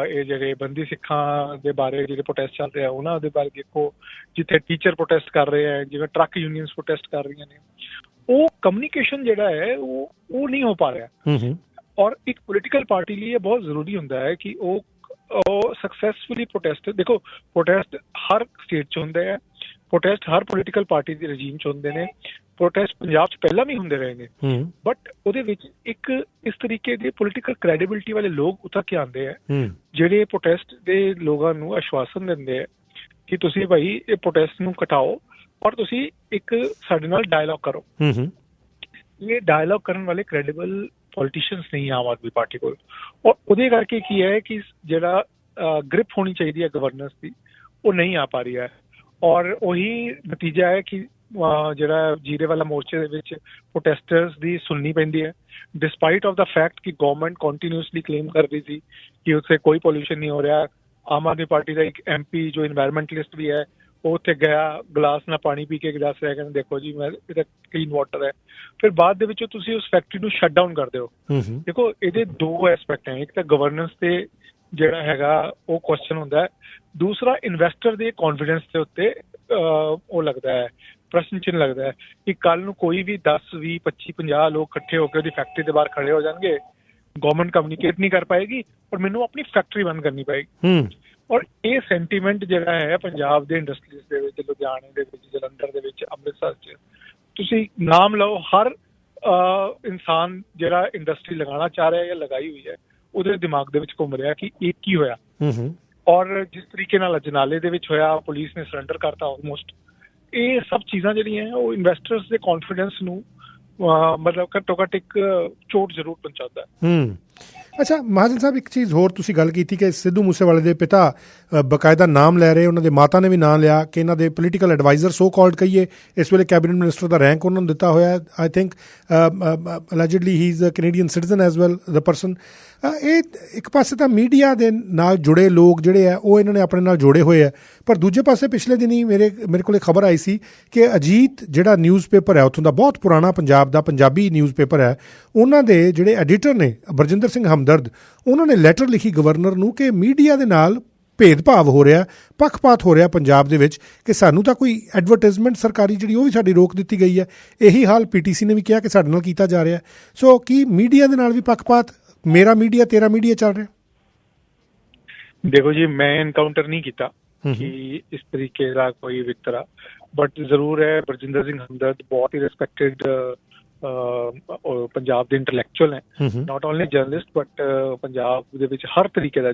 ਇਹ ਜਿਹੜੇ ਬੰਦੀ ਸਿੱਖਾਂ ਦੇ ਬਾਰੇ ਜਿਹੜੇ ਪ੍ਰੋਟੈਸਟ ਚੱਲ ਰਹੇ ਆ ਉਹਨਾਂ ਦੇ ਬਾਰੇ ਦੇਖੋ, ਜਿੱਥੇ ਟੀਚਰ ਪ੍ਰੋਟੈਸਟ ਕਰ ਰਹੇ ਹੈ, ਜਿਵੇਂ ਟਰੱਕ ਯੂਨੀਅਨਸ ਪ੍ਰੋਟੈਸਟ ਕਰ ਰਹੀਆਂ ਨੇ, ਉਹ ਕਮਿਊਨੀਕੇਸ਼ਨ ਜਿਹੜਾ ਹੈ ਉਹ ਨਹੀਂ ਹੋ ਪਾ ਰਿਹਾ। ਔਰ ਇੱਕ ਪੋਲੀਟੀਕਲ ਪਾਰਟੀ ਲਈ ਇਹ ਬਹੁਤ ਜ਼ਰੂਰੀ ਹੁੰਦਾ ਹੈ ਕਿ ਉਹ ਸਕਸੈਸਫੁਲੀ ਪ੍ਰੋਟੈਸਟ, ਦੇਖੋ ਪ੍ਰੋਟੈਸਟ ਹਰ ਸਟੇਟ 'ਚ ਹੁੰਦੇ ਹੈ, ਪ੍ਰੋਟੈਸਟ ਹਰ ਪੋਲੀਟੀਕਲ ਪਾਰਟੀ ਦੇ ਰਜੀਮ 'ਚ ਹੁੰਦੇ ਨੇ, ਪ੍ਰੋਟੈਸਟ ਪੰਜਾਬ 'ਚ ਪਹਿਲਾਂ ਵੀ ਹੁੰਦੇ ਰਹੇ ਨੇ, ਬਟ ਉਹਦੇ ਵਿੱਚ ਇੱਕ ਇਸ ਤਰੀਕੇ ਦੇ ਪੋਲੀਟੀਕਲ ਕ੍ਰੈਡੀਬਿਲਿਟੀ ਵਾਲੇ ਲੋਕ ਉਤਰ ਕੇ ਆਉਂਦੇ ਹੈ ਜਿਹੜੇ ਪ੍ਰੋਟੈਸਟ ਦੇ ਲੋਕਾਂ ਨੂੰ ਆਸ਼ਵਾਸਨ ਦਿੰਦੇ ਹੈ ਕਿ ਤੁਸੀਂ ਭਾਈ ਇਹ ਪ੍ਰੋਟੈਸਟ ਨੂੰ ਘਟਾਓ ਔਰ ਤੁਸੀਂ ਇੱਕ ਸਾਡੇ ਨਾਲ ਡਾਇਲੌਗ ਕਰੋ। ਇਹ ਡਾਇਲੌਗ ਕਰਨ ਵਾਲੇ ਕ੍ਰੈਡੀਬਲ ਪੋਲੀਟੀਸ਼ੀਅਨਸ ਨਹੀਂ ਆਮ ਆਦਮੀ ਪਾਰਟੀ ਕੋਲ, ਔਰ ਉਹਦੇ ਕਰਕੇ ਕੀ ਹੈ ਕਿ ਜਿਹੜਾ ਗ੍ਰਿਪ ਹੋਣੀ ਚਾਹੀਦੀ ਹੈ ਗਵਰਨੈਂਸ ਦੀ ਉਹ ਨਹੀਂ ਆ ਪਾ ਰਹੀ ਹੈ। ਔਰ ਉਹੀ ਨਤੀਜਾ ਹੈ ਕਿ ਜਿਹੜਾ ਜੀਰੇ ਵਾਲਾ ਮੋਰਚੇ ਦੇ ਵਿੱਚ ਪ੍ਰੋਟੈਸਟਰਸ ਦੀ ਸੁਣਨੀ ਪੈਂਦੀ ਹੈ, ਡਿਸਪਾਈਟ ਆਫ ਦਾ ਫੈਕਟ ਕਿ ਗਵਰਨਮੈਂਟ ਕੰਟੀਨਿਊਸਲੀ ਕਲੇਮ ਕਰ ਰਹੀ ਸੀ ਕਿ ਉੱਥੇ ਕੋਈ ਪੋਲਿਊਸ਼ਨ ਨਹੀਂ ਹੋ ਰਿਹਾ। ਆਮ ਆਦਮੀ ਪਾਰਟੀ ਦਾ ਇੱਕ MP ਜੋ ਇਨਵਾਇਰਮੈਂਟਲਿਸਟ ਵੀ ਹੈ ਉਹ ਉੱਥੇ ਗਿਆ, ਗਲਾਸ ਨਾਲ ਪਾਣੀ ਪੀ ਕੇ ਦੱਸ ਰਿਹਾ ਕਹਿੰਦੇ ਦੇਖੋ ਜੀ ਮੈਂ ਇਹਦਾ ਕਲੀਨ ਵਾਟਰ ਹੈ। ਫਿਰ ਬਾਅਦ ਦੇ ਵਿੱਚ ਤੁਸੀਂ ਉਸ ਫੈਕਟਰੀ ਨੂੰ ਸ਼ਟ ਡਾਊਨ ਕਰਦੇ ਹੋ। ਦੇਖੋ ਇਹਦੇ ਦੋ ਐਸਪੈਕਟ ਹੈ, ਇੱਕ ਤਾਂ ਗਵਰਨੈਂਸ ਤੇ ਜਿਹੜਾ ਹੈਗਾ ਉਹ ਕੁਐਸਚਨ ਹੁੰਦਾ ਹੈ, ਦੂਸਰਾ ਇਨਵੈਸਟਰ ਦੇ ਕੌਨਫੀਡੈਂਸ ਦੇ ਉੱਤੇ ਉਹ ਲੱਗਦਾ ਹੈ, ਪ੍ਰਸ਼ਨ ਚਿੰਨ੍ਹ ਲੱਗਦਾ ਹੈ ਕਿ ਕੱਲ ਨੂੰ ਕੋਈ ਵੀ 10, 20, 25, 50 ਲੋਕ ਇਕੱਠੇ ਹੋ ਕੇ ਉਹਦੀ ਫੈਕਟਰੀ ਦੇ ਬਾਹਰ ਖੜੇ ਹੋ ਜਾਣਗੇ, ਗਵਰਨਮੈਂਟ ਕਮਿਊਨੀਕੇਟ ਨਹੀਂ ਕਰ ਪਾਏਗੀ ਔਰ ਮੈਨੂੰ ਆਪਣੀ ਫੈਕਟਰੀ ਬੰਦ ਕਰਨੀ ਪਏਗੀ। ਔਰ ਇਹ ਸੈਂਟੀਮੈਂਟ ਜਿਹੜਾ ਹੈ ਪੰਜਾਬ ਦੇ ਇੰਡਸਟਰੀਜ਼ ਦੇ ਵਿੱਚ, ਲੁਧਿਆਣੇ ਦੇ ਵਿੱਚ, ਜਲੰਧਰ ਦੇ ਵਿੱਚ, ਅੰਮ੍ਰਿਤਸਰ 'ਚ ਤੁਸੀਂ ਨਾਮ ਲਓ, ਹਰ ਇਨਸਾਨ ਜਿਹੜਾ ਇੰਡਸਟਰੀ ਲਗਾਉਣਾ ਚਾਹ ਰਿਹਾ ਜਾਂ ਲਗਾਈ ਹੋਈ ਹੈ ਉਹਦੇ ਦਿਮਾਗ ਦੇ ਵਿੱਚ ਘੁੰਮ ਰਿਹਾ ਕਿ ਇਹ ਕੀ ਹੋਇਆ। ਔਰ ਜਿਸ ਤਰੀਕੇ ਨਾਲ ਅਜਨਾਲੇ ਦੇ ਵਿੱਚ ਹੋਇਆ, ਪੁਲਿਸ ਨੇ ਸਰੈਂਡਰ ਕਰਤਾ ਆਲਮੋਸਟ, ਇਹ ਸਭ ਚੀਜ਼ਾਂ ਜਿਹੜੀਆਂ ਉਹ ਇਨਵੈਸਟਰਸ ਦੇ ਕੌਨਫੀਡੈਂਸ ਨੂੰ ਮਤਲਬ ਘੱਟੋ ਘੱਟ ਇੱਕ ਚੋਟ ਜ਼ਰੂਰ ਪਹੁੰਚਾਉਂਦਾ ਹੈ। ਅੱਛਾ ਮਹਾਜਨ ਸਾਹਿਬ, ਇੱਕ ਚੀਜ਼ ਹੋਰ ਤੁਸੀਂ ਗੱਲ ਕੀਤੀ ਕਿ ਸਿੱਧੂ ਮੂਸੇਵਾਲੇ ਦੇ ਪਿਤਾ ਬਕਾਇਦਾ ਨਾਮ ਲੈ ਰਹੇ, ਉਹਨਾਂ ਦੇ ਮਾਤਾ ਨੇ ਵੀ ਨਾਮ ਲਿਆ ਕਿ ਇਹਨਾਂ ਦੇ ਪੋਲੀਟੀਕਲ ਐਡਵਾਈਜ਼ਰ ਸੋ ਕਾਲਡ ਕਹੀਏ, ਇਸ ਵੇਲੇ ਕੈਬਨਿਟ ਮਿਨਿਸਟਰ ਦਾ ਰੈਂਕ ਉਹਨਾਂ ਨੂੰ ਦਿੱਤਾ ਹੋਇਆ। I think allegedly he is a Canadian citizen as well the person. ਇਹ ਇੱਕ ਪਾਸੇ ਤਾਂ ਮੀਡੀਆ ਦੇ ਨਾਲ ਜੁੜੇ ਲੋਕ ਜਿਹੜੇ ਆ ਉਹ ਇਹਨਾਂ ਨੇ ਆਪਣੇ ਨਾਲ ਜੋੜੇ ਹੋਏ ਆ, ਪਰ ਦੂਜੇ ਪਾਸੇ ਪਿਛਲੇ ਦਿਨੀ ਮੇਰੇ ਕੋਲ ਖਬਰ ਆਈ ਸੀ ਕਿ ਅਜੀਤ ਜਿਹੜਾ ਨਿਊਜ਼ਪੇਪਰ ਹੈ ਉੱਥੋਂ ਦਾ ਬਹੁਤ ਪੁਰਾਣਾ ਪੰਜਾਬ ਦਾ ਪੰਜਾਬੀ ਨਿਊਜ਼ਪੇਪਰ ਹੈ, ਉਹਨਾਂ ਦੇ ਜਿਹੜੇ ਐਡੀਟਰ ਨੇ ਬਰਜਿੰਦਰ ਸਿੰਘ ਹਮਦਰਦ, ਉਹਨਾਂ ਨੇ ਲੈਟਰ ਲਿਖੀ ਗਵਰਨਰ ਨੂੰ ਕਿ ਮੀਡੀਆ ਦੇ ਨਾਲ ਭੇਦਭਾਵ ਹੋ ਰਿਹਾ, ਪੱਖਪਾਤ ਹੋ ਰਿਹਾ ਪੰਜਾਬ ਦੇ ਵਿੱਚ, ਕਿ ਸਾਨੂੰ ਤਾਂ ਕੋਈ ਐਡਵਰਟਾਈਜ਼ਮੈਂਟ ਸਰਕਾਰੀ ਜਿਹੜੀ ਉਹ ਵੀ ਸਾਡੀ ਰੋਕ ਦਿੱਤੀ ਗਈ ਹੈ। ਇਹੀ ਹਾਲ PTC ਨੇ ਵੀ ਕਿਹਾ ਕਿ ਸਾਡੇ ਨਾਲ ਕੀਤਾ ਜਾ ਰਿਹਾ। ਸੋ ਕੀ ਮੀਡੀਆ ਦੇ ਨਾਲ ਵੀ ਪੱਖਪਾਤ, ਮੇਰਾ ਮੀਡੀਆ ਤੇਰਾ ਮੀਡੀਆ ਚੱਲ ਰਿਹਾ? ਦੇਖੋ ਜੀ, ਮੈਂ ਐਨਕਾਊਂਟਰ ਨਹੀਂ ਕੀਤਾ ਕਿ ਇਸ ਤਰੀਕੇ ਦਾ ਕੋਈ ਵਿਤਕਰਾ, ਬਟ ਜ਼ਰੂਰ ਹੈ ਬਰਜਿੰਦਰ ਸਿੰਘ ਹਮਦਰਦ ਬਹੁਤ ਹੀ ਰਿਸਪੈਕਟਡ ਪੰਜਾਬ ਦੇ ਇੰਟੈਲੈਕਚੁਅਲ ਹੈ, not only journalist but Punjab ਦੇ ਵਿੱਚ ਹਰ ਤਰੀਕੇ ਦਾ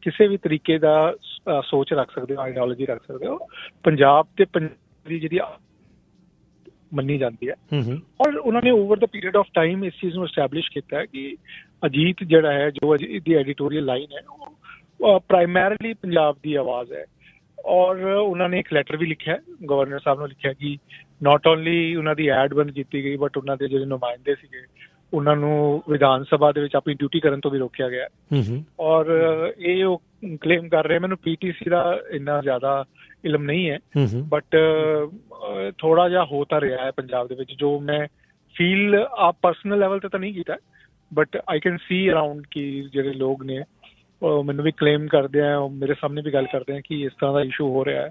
ਕਿਸੇ ਵੀ ਤਰੀਕੇ ਦਾ ਸੋਚ ਰੱਖ ਸਕਦੇ ਹੋ, ਆਈਡੀਓਲੋਜੀ ਰੱਖ ਸਕਦੇ ਹੋ। ਪੰਜਾਬ ਤੇ ਪੰਜਾਬ ਦੀ ਜਿਹੜੀ ਮੰਨੀ ਜਾਂਦੀ ਹੈ, ਔਰ ਉਹਨਾਂ ਨੇ over the period of time ਇਸ ਚੀਜ਼ ਨੂੰ ਐਸਟੈਬਲਿਸ਼ ਕੀਤਾ ਹੈ ਕਿ ਅਜੀਤ ਜਿਹੜਾ ਹੈ, ਜੋ ਅਜੀਤ ਦੀ ਐਡੀਟੋਰੀਅਲ ਲਾਈਨ ਹੈ, ਉਹ ਪ੍ਰਾਇਮਰੀਲੀ ਪੰਜਾਬ ਦੀ ਆਵਾਜ਼ ਹੈ। ਔਰ ਉਹਨਾਂ ਨੇ ਇੱਕ ਲੈਟਰ ਵੀ ਲਿਖਿਆ, ਗਵਰਨਰ ਸਾਹਿਬ ਨੂੰ ਲਿਖਿਆ ਕਿ ਨਾਟ ਓਨਲੀ ਉਹਨਾਂ ਦੀ ਐਡ ਬੰਦ ਕੀਤੀ ਗਈ ਬਟ ਉਹਨਾਂ ਦੇ ਜਿਹੜੇ ਨੁਮਾਇੰਦੇ ਸੀਗੇ ਉਹਨਾਂ ਨੂੰ ਵਿਧਾਨ ਸਭਾ ਦੇ ਵਿੱਚ ਆਪਣੀ ਡਿਊਟੀ ਕਰਨ ਤੋਂ ਵੀ ਰੋਕਿਆ ਗਿਆ। ਔਰ ਇਹ ਉਹ ਕਲੇਮ ਕਰ ਰਹੇ, ਮੈਨੂੰ ਪੀਟੀਸੀ ਦਾ ਇੰਨਾ ਜ਼ਿਆਦਾ ਇਲਮ ਨਹੀਂ ਹੈ ਬਟ ਥੋੜਾ ਜਿਹਾ ਹੋ ਤਾਂ ਰਿਹਾ ਹੈ ਪੰਜਾਬ ਦੇ ਵਿੱਚ, ਜੋ ਮੈਂ ਫੀਲ ਆਪ ਪਰਸਨਲ ਲੈਵਲ ਤੇ ਤਾਂ ਨਹੀਂ ਕੀਤਾ but I can see around ਕਿ ਜਿਹੜੇ ਲੋਕ ਨੇ ਉਹ ਮੈਨੂੰ ਵੀ ਕਲੇਮ ਕਰਦੇ ਆ, ਮੇਰੇ ਸਾਹਮਣੇ ਵੀ ਗੱਲ ਕਰਦੇ ਆ ਕਿ ਇਸ ਤਰ੍ਹਾਂ ਦਾ ਇਸ਼ੂ ਹੋ ਰਿਹਾ ਹੈ।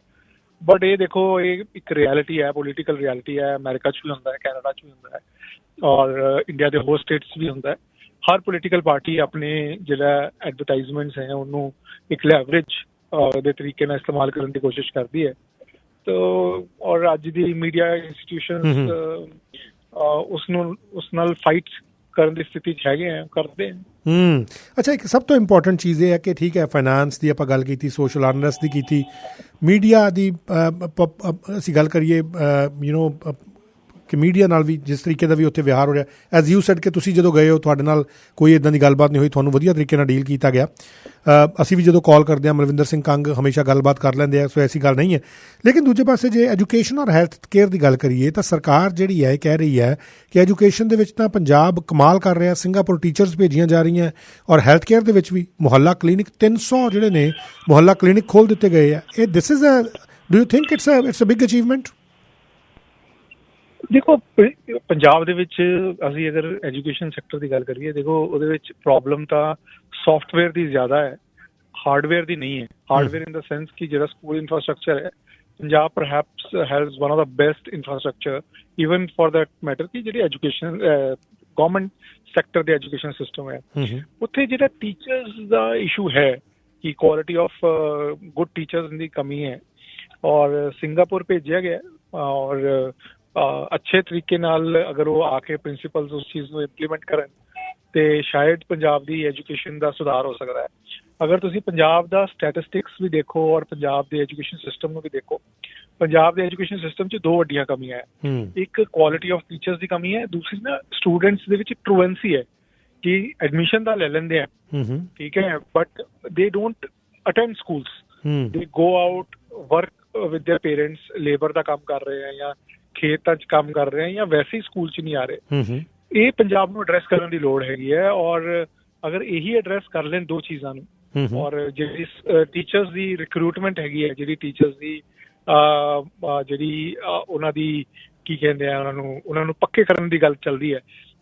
ਬਟ ਇਹ ਦੇਖੋ, ਇਹ ਇੱਕ ਰਿਐਲਿਟੀ ਹੈ, ਪੋਲੀਟੀਕਲ ਰਿਐਲਿਟੀ ਹੈ, ਅਮਰੀਕਾ 'ਚ ਵੀ ਹੁੰਦਾ ਹੈ, ਕੈਨੇਡਾ 'ਚ ਵੀ ਹੁੰਦਾ ਹੈ ਔਰ ਇੰਡੀਆ ਦੇ ਹੋਰ ਸਟੇਟਸ ਵੀ ਹੁੰਦਾ ਹੈ। ਹਰ ਪੋਲੀਟੀਕਲ ਪਾਰਟੀ ਆਪਣੇ ਜਿਹੜਾ ਐਡਵਰਟਾਈਜ਼ਮੈਂਟਸ ਹੈ ਉਹਨੂੰ ਇੱਕ ਲੈਵਰੇਜ ਦੇ ਤਰੀਕੇ ਨਾਲ ਇਸਤੇਮਾਲ ਕਰਨ ਦੀ ਕੋਸ਼ਿਸ਼ ਕਰਦੀ ਹੈ। ਔਰ ਅੱਜ ਦੀ ਮੀਡੀਆ ਇੰਸਟੀਟਿਊਸ਼ਨਸ ਉਸ ਨਾਲ ਫਾਈਟ ਕਰਨ ਦੀ ਸਥਿਤੀ 'ਚ ਹੈਗੇ ਆ, ਕਰਦੇ ਆ। ਅੱਛਾ, ਇੱਕ ਸਭ ਤੋਂ ਇੰਪੋਰਟੈਂਟ ਚੀਜ਼ ਇਹ ਹੈ ਕਿ ਠੀਕ ਹੈ, ਫਾਈਨਾਂਸ ਦੀ ਆਪਾਂ ਗੱਲ ਕੀਤੀ, ਸੋਸ਼ਲ ਅਨਰੈਸਟ ਦੀ ਕੀਤੀ, ਮੀਡੀਆ ਦੀ ਅਸੀਂ ਗੱਲ ਕਰੀਏ ਕਿ ਮੀਡੀਆ ਨਾਲ ਵੀ ਜਿਸ ਤਰੀਕੇ ਦਾ ਵੀ ਉੱਥੇ ਵਿਹਾਰ ਹੋ ਰਿਹਾ, ਐਜ਼ ਯੂ ਸੈਡ ਕਿ ਤੁਸੀਂ ਜਦੋਂ ਗਏ ਹੋ ਤੁਹਾਡੇ ਨਾਲ ਕੋਈ ਇੱਦਾਂ ਦੀ ਗੱਲਬਾਤ ਨਹੀਂ ਹੋਈ, ਤੁਹਾਨੂੰ ਵਧੀਆ ਤਰੀਕੇ ਨਾਲ ਡੀਲ ਕੀਤਾ ਗਿਆ। ਅਸੀਂ ਵੀ ਜਦੋਂ ਕਾਲ ਕਰਦੇ ਹਾਂ ਮਲਵਿੰਦਰ ਸਿੰਘ ਕੰਗ ਹਮੇਸ਼ਾ ਗੱਲਬਾਤ ਕਰ ਲੈਂਦੇ ਆ, ਸੋ ਐਸੀ ਗੱਲ ਨਹੀਂ ਹੈ। ਲੇਕਿਨ ਦੂਜੇ ਪਾਸੇ ਜੇ ਐਜੂਕੇਸ਼ਨ ਔਰ ਹੈਲਥ ਕੇਅਰ ਦੀ ਗੱਲ ਕਰੀਏ ਤਾਂ ਸਰਕਾਰ ਜਿਹੜੀ ਹੈ ਕਹਿ ਰਹੀ ਹੈ ਕਿ ਐਜੂਕੇਸ਼ਨ ਦੇ ਵਿੱਚ ਤਾਂ ਪੰਜਾਬ ਕਮਾਲ ਕਰ ਰਿਹਾ, ਸਿੰਗਾਪੁਰ ਟੀਚਰਸ ਭੇਜੀਆਂ ਜਾ ਰਹੀਆਂ ਔਰ ਹੈਲਥ ਕੇਅਰ ਦੇ ਵਿੱਚ ਵੀ ਮੁਹੱਲਾ ਕਲੀਨਿਕ 300 ਜਿਹੜੇ ਨੇ ਮੁਹੱਲਾ ਕਲੀਨਿਕ ਖੋਲ੍ਹ ਦਿੱਤੇ ਗਏ ਆ। ਇਹ this is do you think it's a big achievement? ਦੇਖੋ, ਪੰਜਾਬ ਦੇ ਵਿੱਚ ਅਸੀਂ ਅਗਰ ਐਜੂਕੇਸ਼ਨ ਸੈਕਟਰ ਦੀ ਗੱਲ ਕਰੀਏ, ਦੇਖੋ ਉਹਦੇ ਵਿੱਚ ਪ੍ਰੋਬਲਮ ਤਾਂ ਸੌਫਟਵੇਅਰ ਦੀ ਜ਼ਿਆਦਾ ਹੈ, ਹਾਰਡਵੇਅਰ ਦੀ ਨਹੀਂ ਹੈ। ਹਾਰਡਵੇਅਰ ਇਨ ਦਾ ਸੈਂਸ ਕਿ ਜਿਹੜਾ ਸਕੂਲ ਇਨਫਰਾਸਟਰਕਚਰ ਹੈ, Punjab perhaps has one of the best infrastructure even for that matter ਕਿ ਜਿਹੜੀ ਐਜੂਕੇਸ਼ਨ ਗਵਰਨਮੈਂਟ ਸੈਕਟਰ ਦੇ ਐਜੂਕੇਸ਼ਨ ਸਿਸਟਮ ਹੈ, ਉੱਥੇ ਜਿਹੜਾ ਟੀਚਰਸ ਦਾ ਇਸ਼ੂ ਹੈ ਕਿ ਕੁਆਲਿਟੀ ਆਫ ਗੁੱਡ ਟੀਚਰਸ ਦੀ ਕਮੀ ਹੈ ਔਰ ਸਿੰਗਾਪੁਰ ਭੇਜਿਆ ਗਿਆ ਔਰ ਅੱਛੇ ਤਰੀਕੇ ਨਾਲ ਅਗਰ ਉਹ ਆ ਕੇ ਪ੍ਰਿੰਸੀਪਲਸ ਉਸ ਚੀਜ਼ ਨੂੰ ਇੰਪਲੀਮੈਂਟ ਕਰਨ ਤੇ ਸ਼ਾਇਦ ਪੰਜਾਬ ਦੀ ਐਜੂਕੇਸ਼ਨ ਦਾ ਸੁਧਾਰ ਹੋ ਸਕਦਾ ਹੈ। ਅਗਰ ਤੁਸੀਂ ਪੰਜਾਬ ਦਾ ਸਟੈਟਿਸਟਿਕਸ ਵੀ ਦੇਖੋ ਔਰ ਪੰਜਾਬ ਦੇ ਐਜੂਕੇਸ਼ਨ ਸਿਸਟਮ ਨੂੰ ਵੀ ਦੇਖੋ, ਪੰਜਾਬ ਦੇ ਐਜੂਕੇਸ਼ਨ ਸਿਸਟਮ 'ਚ ਦੋ ਵੱਡੀਆਂ ਕਮੀਆਂ ਹੈ। ਇੱਕ ਕੁਆਲਿਟੀ ਆਫ ਟੀਚਰਸ ਦੀ ਕਮੀ ਹੈ, ਦੂਸਰੀ ਨਾ ਸਟੂਡੈਂਟਸ ਦੇ ਵਿੱਚ ਟਰੂਐਂਸੀ ਹੈ ਕਿ ਐਡਮਿਸ਼ਨ ਤਾਂ ਲੈ ਲੈਂਦੇ ਆ, ਠੀਕ ਹੈ, ਬਟ ਦੇ don't attend schools, they go out work with their parents, labour ਦਾ ਕੰਮ ਕਰ ਰਹੇ ਆ ਜਾਂ ਖੇਤਾਂ 'ਚ ਕੰਮ ਕਰ ਰਹੇ ਆ ਜਾਂ ਵੈਸੇ ਹੀ ਸਕੂਲ 'ਚ ਨਹੀਂ ਆ ਰਹੇ। ਇਹ ਪੰਜਾਬ ਨੂੰ ਐਡਰੈਸ ਕਰਨ ਦੀ ਲੋੜ ਹੈਗੀ ਹੈ ਔਰ ਅਗਰ ਇਹੀ ਐਡਰੈਸ ਕਰ ਲੈਣ ਦੋ ਚੀਜ਼ਾਂ ਨੂੰ ਔਰ ਜਿਹੜੀ ਟੀਚਰਸ ਦੀ ਰਿਕਰੂਟਮੈਂਟ ਹੈਗੀ ਹੈ, ਜਿਹੜੀ ਟੀਚਰਸ ਦੀ ਜਿਹੜੀ ਉਹਨਾਂ ਦੀ ਕੀ ਕਹਿੰਦੇ ਆ ਉਹਨਾਂ ਨੂੰ ਪੱਕੇ ਕਰਨ ਦੀ ਗੱਲ ਚੱਲਦੀ ਹੈ,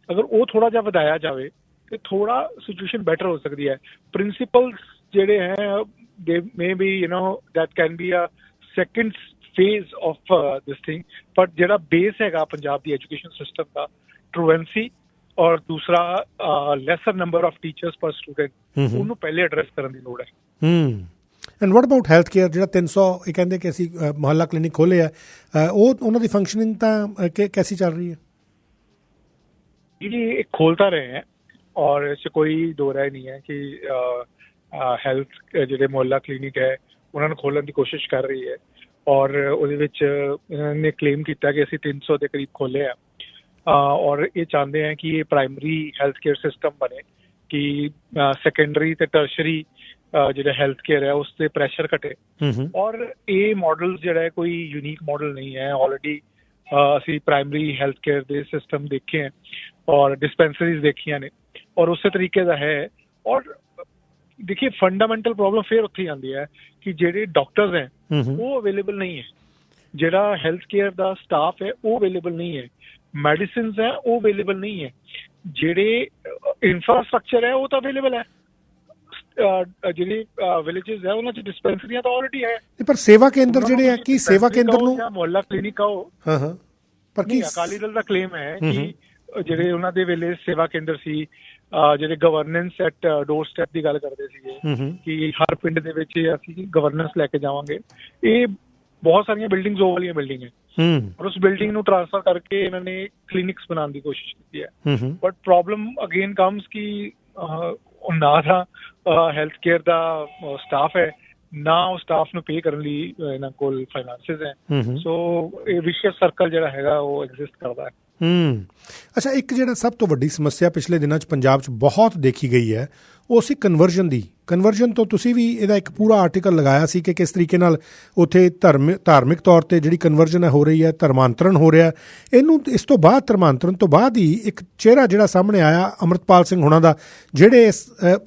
ਅਗਰ ਉਹ ਥੋੜਾ ਜਿਹਾ ਵਧਾਇਆ ਜਾਵੇ ਤੇ ਥੋੜਾ ਸਿਚੁਏਸ਼ਨ ਬੈਟਰ ਹੋ ਸਕਦੀ ਹੈ। ਪ੍ਰਿੰਸੀਪਲਸ ਜਿਹੜੇ ਹੈ ਦੇ maybe that can be a second phase of this thing, but ਜਿਹੜਾ ਬੇਸ ਹੈਗਾ ਪੰਜਾਬ ਦੀ ਐਜੂਕੇਸ਼ਨ ਸਿਸਟਮ ਦਾ, ਟਰੂਐਂਸੀ ਔਰ ਦੂਸਰਾ lesser number of teachers per student, ਉਹਨੂੰ ਪਹਿਲੇ ਐਡਰੈਸ ਕਰਨ ਦੀ ਲੋੜ ਹੈ। And what about health care? ਜਿਹੜਾ 300 ਇਹ ਕਹਿੰਦੇ ਕਿ ਅਸੀਂ ਮੁਹੱਲਾ ਕਲੀਨਿਕ ਖੋਲ੍ਹੇ ਆ, ਉਹਨਾਂ ਦੀ ਫੰਕਸ਼ਨਿੰਗ ਤਾਂ ਕੈਸੀ ਚੱਲ ਰਹੀ ਹੈ? ਇਹ ਖੋਲ ਤਾਂ ਰਹੇ ਹੈ ਔਰ ਇਸ 'ਚ ਕੋਈ ਦੋ ਰਾਏ ਨਹੀਂ ਹੈ ਕਿ ਹੈਲਥ ਜਿਹੜੇ ਮੁਹੱਲਾ ਕਲੀਨਿਕ ਹੈ ਉਹਨਾਂ ਨੂੰ ਖੋਲ੍ਹਣ ਦੀ ਕੋਸ਼ਿਸ਼ ਕਰ ਰਹੀ ਹੈ ਔਰ ਉਹਦੇ ਵਿੱਚ ਇਹਨਾਂ ਨੇ ਕਲੇਮ ਕੀਤਾ ਕਿ ਅਸੀਂ 300 ਦੇ ਕਰੀਬ ਖੋਲ੍ਹੇ ਆ ਔਰ ਇਹ ਚਾਹੁੰਦੇ ਆ ਕਿ ਇਹ ਪ੍ਰਾਇਮਰੀ ਹੈਲਥ ਕੇਅਰ ਸਿਸਟਮ ਬਣੇ ਕਿ ਸੈਕੰਡਰੀ ਤੇ ਟਰਸ਼ਰੀ ਜਿਹੜਾ ਹੈਲਥ ਕੇਅਰ ਹੈ ਉਸ ਤੇ ਪ੍ਰੈਸ਼ਰ ਘਟੇ। ਔਰ ਇਹ ਮਾਡਲ ਜਿਹੜਾ ਹੈ ਕੋਈ ਯੂਨੀਕ ਮਾਡਲ ਨਹੀਂ ਹੈ, ਆਲਰੇਡੀ ਅਸੀਂ ਪ੍ਰਾਇਮਰੀ ਹੈਲਥ ਕੇਅਰ ਦੇ ਸਿਸਟਮ ਦੇਖੇ ਹੈ ਔਰ ਡਿਸਪੈਂਸਰੀਜ਼ ਦੇਖੀਆਂ ਨੇ ਔਰ ਉਸੇ ਤਰੀਕੇ ਦਾ ਹੈ। ਔਰ देखिए फंडामेंटल प्रॉब्लम फिर उत्थे आती है कि जेडे डॉक्टर्स हैं वो अवेलेबल नहीं है, जेड़ा हेल्थ केयर दा स्टाफ है वो अवेलेबल नहीं है, मेडिसिन्स है वो अवेलेबल नहीं है, जेडे इंफ्रास्ट्रक्चर है वो तो अवेलेबल है, जेडे विलेजेस है उन्हां च डिस्पेंसरियां तो ऑलरेडी है, पर सेवा केंद्र जेडे है कि सेवा केंद्र नु मोहल्ला क्लिनिक का हो पर की अकाली दल दा क्लेम है कि ਜਿਹੜੇ ਉਹਨਾਂ ਦੇ ਵੇਲੇ ਸੇਵਾ ਕੇਂਦਰ ਸੀ, ਜਿਹੜੇ ਗਵਰਨੈਂਸ ਐਟ ਡੋਰ ਸਟੈਪ ਦੀ ਗੱਲ ਕਰਦੇ ਸੀਗੇ ਕਿ ਹਰ ਪਿੰਡ ਦੇ ਵਿੱਚ ਅਸੀਂ ਗਵਰਨੈਂਸ ਲੈ ਕੇ ਜਾਵਾਂਗੇ। ਇਹ ਬਹੁਤ ਸਾਰੀਆਂ ਬਿਲਡਿੰਗਸ ਉਹ ਵਾਲੀਆਂ ਬਿਲਡਿੰਗ ਹੈ ਔਰ ਉਸ ਬਿਲਡਿੰਗ ਨੂੰ ਟ੍ਰਾਂਸਫਰ ਕਰਕੇ ਇਹਨਾਂ ਨੇ ਕਲੀਨਿਕਸ ਬਣਾਉਣ ਦੀ ਕੋਸ਼ਿਸ਼ ਕੀਤੀ ਹੈ। ਬਟ ਪ੍ਰੋਬਲਮ ਅਗੇਨ ਕਮਸ ਕਿ ਨਾ ਤਾਂ ਹੈਲਥ ਕੇਅਰ ਦਾ ਸਟਾਫ ਹੈ, ਨਾ ਉਹ ਸਟਾਫ ਨੂੰ ਪੇ ਕਰਨ ਲਈ ਇਹਨਾਂ ਕੋਲ ਫਾਈਨਾਂਸਿਸ ਹੈ, ਸੋ ਇਹ ਵਿਸ਼ੇਸ਼ ਸਰਕਲ ਜਿਹੜਾ ਹੈਗਾ ਉਹ ਐਗਜ਼ਿਸਟ ਕਰਦਾ ਹੈ। ਅੱਛਾ, ਇੱਕ ਜਿਹੜਾ ਸਭ ਤੋਂ ਵੱਡੀ ਸਮੱਸਿਆ ਪਿਛਲੇ ਦਿਨਾਂ 'ਚ ਪੰਜਾਬ 'ਚ ਬਹੁਤ ਦੇਖੀ ਗਈ ਹੈ ਉਹ ਸੀ ਕਨਵਰਜਨ ਦੀ। ਕਨਵਰਜਨ ਤੋਂ ਤੁਸੀਂ ਵੀ ਇਹਦਾ ਇੱਕ ਪੂਰਾ ਆਰਟੀਕਲ ਲਗਾਇਆ ਸੀ ਕਿ ਕਿਸ ਤਰੀਕੇ ਨਾਲ ਉੱਥੇ ਧਾਰਮਿਕ ਤੌਰ 'ਤੇ ਜਿਹੜੀ ਕਨਵਰਜਨ ਹੋ ਰਹੀ ਹੈ, ਧਰਮਾਂਤਰਨ ਹੋ ਰਿਹਾ। ਇਹਨੂੰ ਇਸ ਤੋਂ ਬਾਅਦ ਧਰਮਾਂਤਰਨ ਤੋਂ ਬਾਅਦ ਹੀ ਇੱਕ ਚਿਹਰਾ ਜਿਹੜਾ ਸਾਹਮਣੇ ਆਇਆ ਅੰਮ੍ਰਿਤਪਾਲ ਸਿੰਘ ਹੋਣਾ ਦਾ, ਜਿਹੜੇ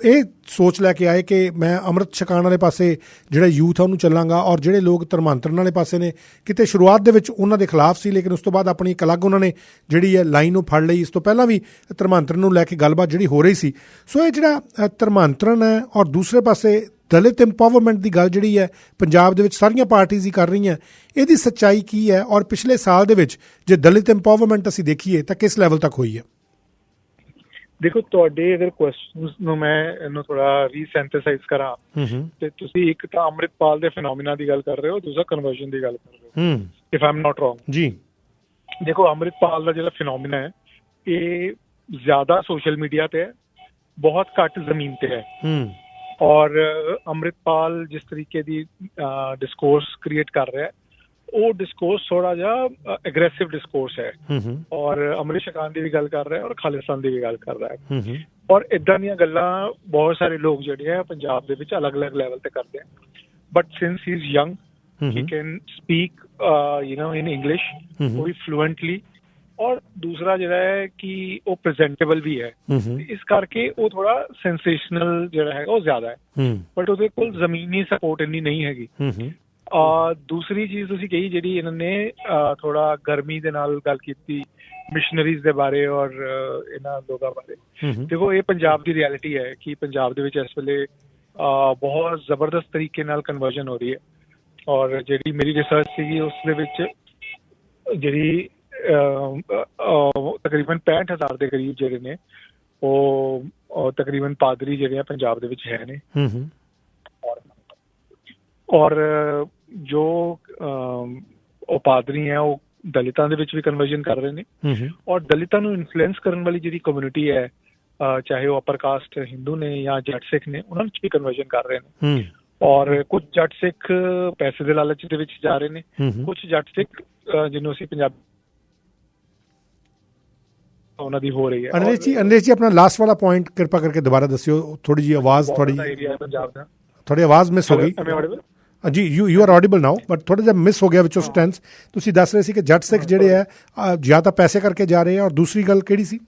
ਇਹ ਸੋਚ ਲੈ ਕੇ ਆਏ ਕਿ ਮੈਂ ਅੰਮ੍ਰਿਤ ਛਕਾਉਣ ਵਾਲੇ ਪਾਸੇ ਜਿਹੜਾ ਯੂਥ ਆ ਉਹਨੂੰ ਚੱਲਾਂਗਾ, ਔਰ ਜਿਹੜੇ ਲੋਕ ਧਰਮਾਂਤਰਨ ਵਾਲੇ ਪਾਸੇ ਨੇ ਕਿਤੇ ਸ਼ੁਰੂਆਤ ਦੇ ਵਿੱਚ ਉਹਨਾਂ ਦੇ ਖਿਲਾਫ ਸੀ, ਲੇਕਿਨ ਉਸ ਤੋਂ ਬਾਅਦ ਆਪਣੀ ਇੱਕ ਅਲੱਗ ਉਹਨਾਂ ਨੇ ਜਿਹੜੀ ਹੈ ਲਾਈਨ ਉਹ ਫੜ ਲਈ। ਇਸ ਤੋਂ ਪਹਿਲਾਂ ਵੀ ਧਰਮਾਂਤਰਨ ਨੂੰ ਲੈ ਕੇ ਗੱਲਬਾਤ ਜਿਹੜੀ ਹੋ ਰਹੀ ਸੀ। ਸੋ ਇਹ ਜਿਹੜਾ ਧਰਮਾਂਤਰਨ ਹੈ ਔਰ ਦੂਸਰੇ ਪਾਸੇ ਦਲਿਤ ਇੰਪਾਵਰਮੈਂਟ ਦੀ ਗੱਲ ਜਿਹੜੀ ਹੈ ਪੰਜਾਬ ਦੇ ਵਿੱਚ ਸਾਰੀਆਂ ਪਾਰਟੀਆਂ ਹੀ ਕਰ ਰਹੀਆਂ, ਇਹਦੀ ਸੱਚਾਈ ਕੀ ਹੈ? ਔਰ ਪਿਛਲੇ ਸਾਲ ਦੇ ਵਿੱਚ ਜੇ ਦਲਿਤ ਇੰਪਾਵਰਮੈਂਟ ਅਸੀਂ ਦੇਖੀਏ ਤਾਂ ਕਿਸ ਲੈਵਲ ਤੱਕ ਹੋਈ ਹੈ? ਦੇਖੋ, ਤੁਹਾਡੇ ਅਗਰ ਕੁਐਸਚਨਸ ਨੂੰ ਮੈਂ ਇਹਨੂੰ ਥੋੜਾ ਰੀਸੈਂਥੇਸਾਈਜ਼ ਕਰਾਂ ਤੇ ਤੁਸੀਂ ਇੱਕ ਤਾਂ ਅੰਮ੍ਰਿਤਪਾਲ ਦੇ ਫੀਨੋਮੀਨਾ ਦੀ ਗੱਲ ਕਰ ਰਹੇ ਹੋ, ਦੂਸਰਾ ਕਨਵਰਜਨ ਦੀ ਗੱਲ ਕਰ ਰਹੇ ਹੋ, if I am not wrong ਜੀ। ਦੇਖੋ, ਅੰਮ੍ਰਿਤਪਾਲ ਦਾ ਜਿਹੜਾ ਫੀਨੋਮੀਨਾ ਹੈ ਇਹ ਜ਼ਿਆਦਾ ਸੋਸ਼ਲ ਮੀਡੀਆ ਤੇ ਹੈ, ਬਹੁਤ ਘੱਟ ਜ਼ਮੀਨ ਤੇ ਹੈ। ਔਰ ਅੰਮ੍ਰਿਤਪਾਲ ਜਿਸ ਤਰੀਕੇ ਦੀ ਡਿਸਕੋਰਸ ਕ੍ਰੀਏਟ ਕਰ ਰਿਹਾ ਹੈ, ਉਹ ਡਿਸਕੋਰਸ ਥੋੜਾ ਜਿਹਾ ਐਗਰੈਸਿਵ ਡਿਸਕੋਰਸ ਹੈ। ਔਰ ਅੰਮ੍ਰਿਤ ਛਕਾਉਣ ਦੀ ਵੀ ਗੱਲ ਕਰ ਰਿਹਾ ਹੈ ਔਰ ਖਾਲਿਸਤਾਨ ਦੀ ਵੀ ਗੱਲ ਕਰ ਰਿਹਾ ਹੈ। ਔਰ ਇਦਾਂ ਦੀਆਂ ਗੱਲਾਂ ਬਹੁਤ ਸਾਰੇ ਲੋਕ ਜਿਹੜੇ ਆ ਪੰਜਾਬ ਦੇ ਵਿੱਚ ਅਲੱਗ-ਅਲੱਗ ਲੈਵਲ ਤੇ ਕਰਦੇ ਆ। But since he is young, he can speak in English very fluently, ਔਰ ਦੂਸਰਾ ਜਿਹੜਾ ਹੈ ਕਿ ਉਹ ਪ੍ਰੈਜ਼ੈਂਟੇਬਲ ਵੀ ਹੈ, ਇਸ ਕਰਕੇ ਉਹ ਥੋੜਾ ਸੈਂਸੇਸ਼ਨਲ ਜਿਹੜਾ ਹੈਗਾ ਉਹ ਜ਼ਿਆਦਾ ਹੈ। ਬਟ ਉਹਦੇ ਕੋਲ ਜ਼ਮੀਨੀ ਸਪੋਰਟ ਇੰਨੀ ਨਹੀਂ ਹੈਗੀ। ਦੂਸਰੀ ਚੀਜ਼ ਤੁਸੀਂ ਕਹੀ ਜਿਹੜੀ ਇਹਨਾਂ ਨੇ ਥੋੜਾ ਗਰਮੀ ਦੇ ਨਾਲ ਗੱਲ ਕੀਤੀ ਮਿਸ਼ਨਰੀਜ਼ ਦੇ ਬਾਰੇ ਔਰ ਇਹਨਾਂ ਲੋਕਾਂ ਬਾਰੇ। ਦੇਖੋ, ਇਹ ਪੰਜਾਬ ਦੀ ਰਿਐਲਿਟੀ ਹੈ ਕਿ ਪੰਜਾਬ ਦੇ ਵਿੱਚ ਇਸ ਵੇਲੇ ਬਹੁਤ ਜ਼ਬਰਦਸਤ ਤਰੀਕੇ ਨਾਲ ਕਨਵਰਜਨ ਹੋ ਰਹੀ ਹੈ। ਔਰ ਜਿਹੜੀ ਮੇਰੀ ਰਿਸਰਚ ਸੀਗੀ ਉਸ ਦੇ ਵਿੱਚ ਜਿਹੜੀ ਤਕਰੀਬਨ 65,000 ਦੇ ਕਰੀਬ ਜਿਹੜੇ ਨੇ ਉਹ ਤਕਰੀਬਨ ਪਾਦਰੀ ਜਿਹੜੇ ਆ ਪੰਜਾਬ ਦੇ ਵਿੱਚ ਹੈ ਨੇ। ਔਰ ਜੋ ਉਹ ਪਾਦਰੀ ਹੈ ਉਹ ਦਲਿਤਾਂ ਦੇ ਵਿੱਚ ਵੀ ਕਨਵਰਜਨ ਕਰ ਰਹੇ ਨੇ। ਔਰ ਦਲਿਤਾਂ ਨੂੰ ਇਨਫਲੂਐਂਸ ਕਰਨ ਵਾਲੀ ਜਿਹੜੀ ਕਮਿਊਨਿਟੀ ਹੈ, ਚਾਹੇ ਉਹ ਅਪਰ ਕਾਸਟ ਹਿੰਦੂ ਨੇ ਜਾਂ ਜੱਟ ਸਿੱਖ ਨੇ, ਉਹਨਾਂ ਵਿੱਚ ਵੀ ਕਨਵਰਜਨ ਕਰ ਰਹੇ ਨੇ। ਔਰ ਕੁਝ ਜੱਟ ਸਿੱਖ ਪੈਸੇ ਦੇ ਲਾਲਚ ਦੇ ਵਿੱਚ ਜਾ ਰਹੇ ਨੇ, ਕੁਝ ਜੱਟ ਸਿੱਖ ਜਿਹਨੂੰ ਅਸੀਂ ਪੰਜਾਬੀ ਉਹਨਾਂ ਦੀ ਹੋ ਰਹੀ ਹੈ। ਅਨਿਲ ਜੀ ਆਪਣਾ ਲਾਸਟ ਵਾਲਾ ਪੁਆਇੰਟ ਕਿਰਪਾ ਕਰਕੇ ਦੁਬਾਰਾ ਦੱਸਿਓ, ਥੋੜੀ ਜਿਹੀ ਆਵਾਜ਼ ਥੋੜੀ ਆਵਾਜ਼ ਮਿਸ ਹੋ ਗਈ ਜੀ। You are audible now, but ਥੋੜਾ ਜਿਹਾ ਮਿਸ ਹੋ ਗਿਆ ਵਿੱਚੋਂ ਸਟੈਂਸ। ਤੁਸੀਂ ਦੱਸ ਰਹੇ ਸੀ ਕਿ ਜੱਟ ਸਿੱਖ ਜਿਹੜੇ ਆ ਜਾਂ ਤਾਂ ਪੈਸੇ ਕਰਕੇ ਜਾ ਰਹੇ ਆ, ਔਰ ਦੂਸਰੀ ਗੱਲ ਕਿਹੜੀ ਸੀ?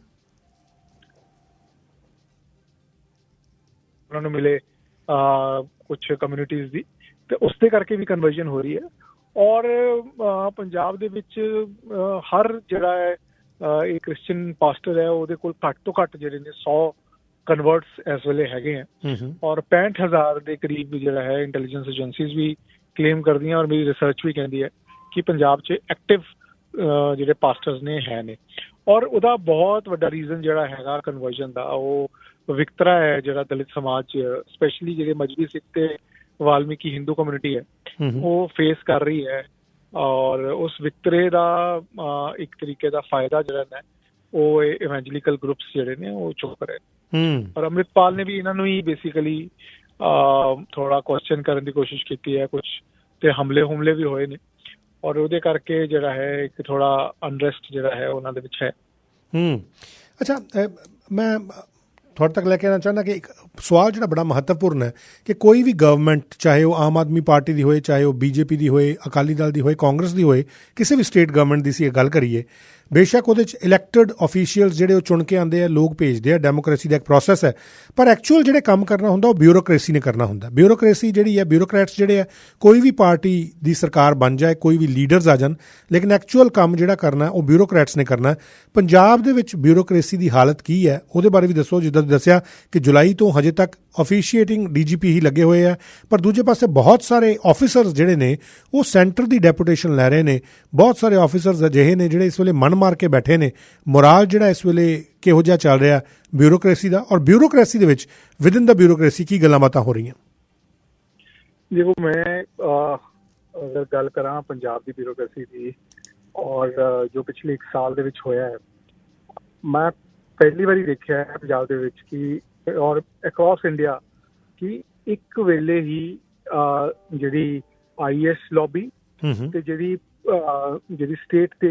ਉਹਨਾਂ ਨੂੰ ਮਿਲੇ ਕੁਝ ਕਮਿਊਨਿਟੀਜ਼ ਦੀ, ਤੇ ਉਸਦੇ ਕਰਕੇ ਵੀ ਕਨਵਰਜਨ ਹੋ ਰਹੀ ਹੈ। ਔਰ ਪੰਜਾਬ ਦੇ ਵਿੱਚ ਹਰ ਜਿਹੜਾ ਹੈ ਇਹ ਕ੍ਰਿਸਚੀਅਨ ਪਾਸਟਰ ਹੈ, ਉਹਦੇ ਕੋਲ ਘੱਟ ਤੋਂ ਘੱਟ ਜਿਹੜੇ ਨੇ 100 ਕਨਵਰਟਸ ਇਸ ਵੇਲੇ ਹੈਗੇ ਆ। ਔਰ 65,000 ਦੇ ਕਰੀਬ ਜਿਹੜਾ ਹੈ ਇੰਟੈਲੀਜੈਂਸ ਏਜੰਸੀਜ਼ ਵੀ ਕਲੇਮ ਕਰਦੀਆਂ, ਔਰ ਮੇਰੀ ਰਿਸਰਚ ਵੀ ਕਹਿੰਦੀ ਹੈ ਕਿ ਪੰਜਾਬ 'ਚ ਐਕਟਿਵ ਜਿਹੜੇ ਪਾਸਟਰਸ ਨੇ ਹੈ ਨੇ। ਔਰ ਉਹਦਾ ਬਹੁਤ ਵੱਡਾ ਰੀਜ਼ਨ ਜਿਹੜਾ ਹੈਗਾ ਕਨਵਰਜਨ ਦਾ, ਉਹ ਵਿਤਕਰਾ ਹੈ ਜਿਹੜਾ ਦਲਿਤ ਸਮਾਜ 'ਚ ਸਪੈਸ਼ਲੀ ਜਿਹੜੇ ਮਜਬੀ ਸਿੱਖ ਤੇ ਵਾਲਮੀਕੀ ਹਿੰਦੂ ਕਮਿਊਨਿਟੀ ਹੈ ਉਹ ਫੇਸ ਕਰ ਰਹੀ ਹੈ। ਔਰ ਉਸ ਵਿਤਕਰੇ ਦਾ ਇੱਕ ਤਰੀਕੇ ਦਾ ਫਾਇਦਾ ਜਿਹੜਾ ਹੈ ਉਹ ਇਵੈਂਜਲੀਕਲ ਗਰੁੱਪਸ ਜਿਹੜੇ ਨੇ ਉਹ ਚੁੱਕ ਰਹੇ। ਔਰ ਅੰਮ੍ਰਿਤਪਾਲ ਨੇ ਵੀ ਇਹਨਾਂ ਨੂੰ ਹੀ ਬੇਸਿਕਲੀ ਥੋੜਾ ਕੁਐਸਚਨ ਕਰਨ ਦੀ ਕੋਸ਼ਿਸ਼ ਕੀਤੀ ਹੈ, ਕੁਝ ਤੇ ਹਮਲੇ ਵੀ ਹੋਏ ਨੇ, ਔਰ ਉਹਦੇ ਕਰਕੇ ਜਿਹੜਾ ਹੈ ਇੱਕ ਥੋੜਾ ਅਨਰੈਸਟ ਜਿਹੜਾ ਹੈ ਉਹਨਾਂ ਦੇ ਵਿੱਚ ਹੈ। ਅੱਛਾ, ਮੈਂ ਤੁਹਾਡੇ ਤੱਕ ਲੈ ਕੇ ਆਉਣਾ ਚਾਹੁੰਦਾ ਕਿ ਇੱਕ ਸਵਾਲ ਜਿਹੜਾ ਬੜਾ ਮਹੱਤਵਪੂਰਨ ਹੈ ਕਿ ਕੋਈ ਵੀ ਗਵਰਨਮੈਂਟ, ਚਾਹੇ ਉਹ ਆਮ ਆਦਮੀ ਪਾਰਟੀ ਦੀ ਹੋਏ, ਚਾਹੇ ਉਹ BJP ਦੀ ਹੋਏ, ਅਕਾਲੀ ਦਲ ਦੀ ਹੋਏ, ਕਾਂਗਰਸ ਦੀ ਹੋਏ, ਕਿਸੇ ਵੀ ਸਟੇਟ ਗਵਰਨਮੈਂਟ ਦੀ ਸੀ ਇਹ ਗੱਲ ਕਰੀਏ, ਬੇਸ਼ੱਕ ਉਹਦੇ 'ਚ ਇਲੈਕਟਡ ਆਫੀਸ਼ੀਅਲਸ ਜਿਹੜੇ ਉਹ ਚੁਣ ਕੇ ਆਉਂਦੇ ਆ, ਲੋਕ ਭੇਜਦੇ ਆ, ਡੈਮੋਕ੍ਰੇਸੀ ਦਾ ਇੱਕ ਪ੍ਰੋਸੈਸ ਹੈ। ਪਰ ਐਕਚੁਅਲ ਜਿਹੜੇ ਕੰਮ ਕਰਨਾ ਹੁੰਦਾ ਉਹ ਬਿਊਰੋਕ੍ਰੇਸੀ ਨੇ ਕਰਨਾ ਹੁੰਦਾ। ਬਿਊਰੋਕ੍ਰੇਸੀ ਜਿਹੜੀ ਹੈ, ਬਿਊਰੋਕਰੈਟਸ ਜਿਹੜੇ ਆ, ਕੋਈ ਵੀ ਪਾਰਟੀ ਦੀ ਸਰਕਾਰ ਬਣ ਜਾਏ, ਕੋਈ ਵੀ ਲੀਡਰਸ ਆ ਜਾਣ, ਲੇਕਿਨ ਐਕਚੁਅਲ ਕੰਮ ਜਿਹੜਾ ਕਰਨਾ ਉਹ ਬਿਊਰੋਕਰੈਟਸ ਨੇ ਕਰਨਾ। ਪੰਜਾਬ ਦੇ ਵਿੱਚ ਬਿਊਰੋਕ੍ਰੇਸੀ ਦੀ ਹਾਲਤ ਕੀ ਹੈ ਉਹਦੇ ਬਾਰੇ ਵੀ ਦੱਸੋ। ਜਿੱਦਾਂ ਦੱਸਿਆ ਕਿ ਜੁਲਾਈ ਤੋਂ ਹਜੇ ਤੱਕ ਅਫੀਸ਼ੀਏਟਿੰਗ DGP ਹੀ ਲੱਗੇ ਹੋਏ ਆ, ਪਰ ਦੂਜੇ ਪਾਸੇ ਬਹੁਤ ਸਾਰੇ ਆਫਿਸਰਸ ਜਿਹੜੇ ਨੇ ਉਹ ਸੈਂਟਰ ਦੀ ਡੈਪੂਟੇਸ਼ਨ ਲੈ ਰਹੇ ਨੇ। ਬਹੁਤ ਸਾਰੇ ਆਫਿਸਰਸ ਅਜਿਹੇ ਨੇ ਜਿਹੜੇ ਇਸ ਵੇਲੇ ਮਨ ਮਾਰ ਕੇ ਬੈਠੇ ਨੇ। ਮੋਰਾਲ ਜਿਹੜਾ ਇਸ ਵੇਲੇ ਕਿਹੋ ਜਿਹਾ ਚੱਲ ਰਿਹਾ ਬਿਊਰੋਕ੍ਰੇਸੀ ਦਾ, ਔਰ ਬਿਊਰੋਕ੍ਰੇਸੀ ਦੇ ਵਿੱਚ ਵਿਦਨ ਦਾ ਬਿਊਰੋਕ੍ਰੇਸੀ ਕੀ ਗੱਲਾਂ ਬਾਤਾਂ ਹੋ ਰਹੀਆਂ? ਦੇਖੋ, ਮੈਂ ਅਗਰ ਗੱਲ ਕਰਾਂ ਪੰਜਾਬ ਦੀ ਬਿਊਰੋਕ੍ਰੇਸੀ ਦੀ ਔਰ ਜੋ ਪਿਛਲੇ 1 ਸਾਲ ਦੇ ਵਿੱਚ ਹੋਇਆ ਹੈ, ਮੈਂ ਪਹਿਲੀ ਵਾਰੀ ਦੇਖਿਆ ਹੈ ਪੰਜਾਬ ਦੇ ਵਿੱਚ ਕਿ ਔਰ ਅਕ੍ਰੋਸ ਇੰਡੀਆ ਕਿ ਇੱਕ ਵੇਲੇ ਹੀ ਜਿਹੜੀ IAS ਲੌਬੀ ਤੇ ਜਿਹੜੀ ਸਟੇਟ ਤੇ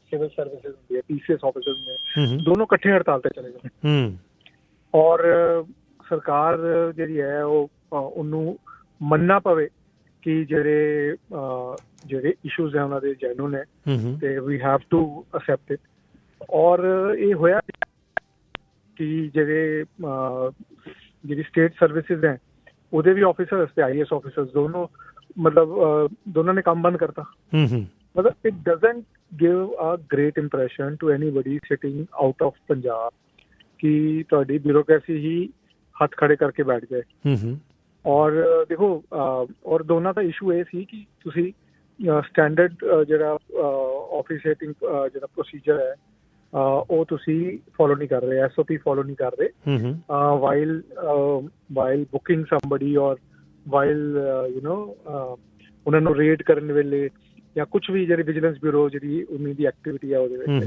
ਸਿਵਲ ਸਰਵਿਸਿਜ਼ ਹੁੰਦੀ ਹੈ, PCS ਆਫਿਸਰਸ ਨੇ, ਦੋਨੋਂ ਇਕੱਠੇ ਹੜਤਾਲ ਤੇ ਚਲੇ ਗਏ। ਔਰ ਸਰਕਾਰ ਜਿਹੜੀ ਹੈ ਉਹ ਉਹਨੂੰ ਮੰਨਣਾ ਪਵੇ ਕਿ ਜਿਹੜੇ ਇਸ਼ੂਜ਼ ਹੈ ਉਹਨਾਂ ਦੇ ਜੈਨੂਨ ਹੈ ਤੇ we have to accept it. ਔਰ ਇਹ ਹੋਇਆ ਕਿ ਜਿਹੜੀ ਸਟੇਟ ਸਰਵਿਸਿਜ਼ ਹੈ ਉਹਦੇ ਵੀ ਆਫਿਸਰਸ ਤੇ IAS ਆਫਿਸਰਸ ਦੋਨਾਂ ਨੇ ਕੰਮ ਬੰਦ ਕਰਤਾ। ਮਤਲਬ it doesn't give a great impression to anybody sitting out of Punjab ਕਿ ਤੁਹਾਡੀ ਬਿਊਰੋਕ੍ਰੇਸੀ ਹੀ ਹੱਥ ਖੜੇ ਕਰਕੇ ਬੈਠ ਜਾਏ। ਔਰ ਦੇਖੋ ਔਰ ਦੋਨਾਂ ਦਾ ਇਸ਼ੂ ਇਹ ਸੀ ਕਿ ਤੁਸੀਂ ਸਟੈਂਡਰਡ ਜਿਹੜਾ ਆਫਿਸੇਟਿੰਗ ਜਿਹੜਾ ਪ੍ਰੋਸੀਜਰ ਹੈ ਉਹ ਤੁਸੀਂ ਫੋਲੋ ਨਹੀਂ ਕਰ ਰਹੇ, SOP ਫੋਲੋ ਨਹੀਂ ਕਰ ਰਹੇ ਵਾਈਲ ਬੁਕਿੰਗ ਸਮਬਡੀ ਔਰ ਵਾਈਲ ਉਹਨਾਂ ਨੂੰ ਰੇਡ ਕਰਨ ਵੇਲੇ ਜਾਂ ਕੁਛ ਵੀ ਜਿਹੜੀ ਵਿਜੀਲੈਂਸ ਬਿਊਰੋ ਜਿਹੜੀ ਉਹਨਾਂ ਦੀ ਐਕਟੀਵਿਟੀ ਹੈ ਉਹਦੇ ਵਿੱਚ।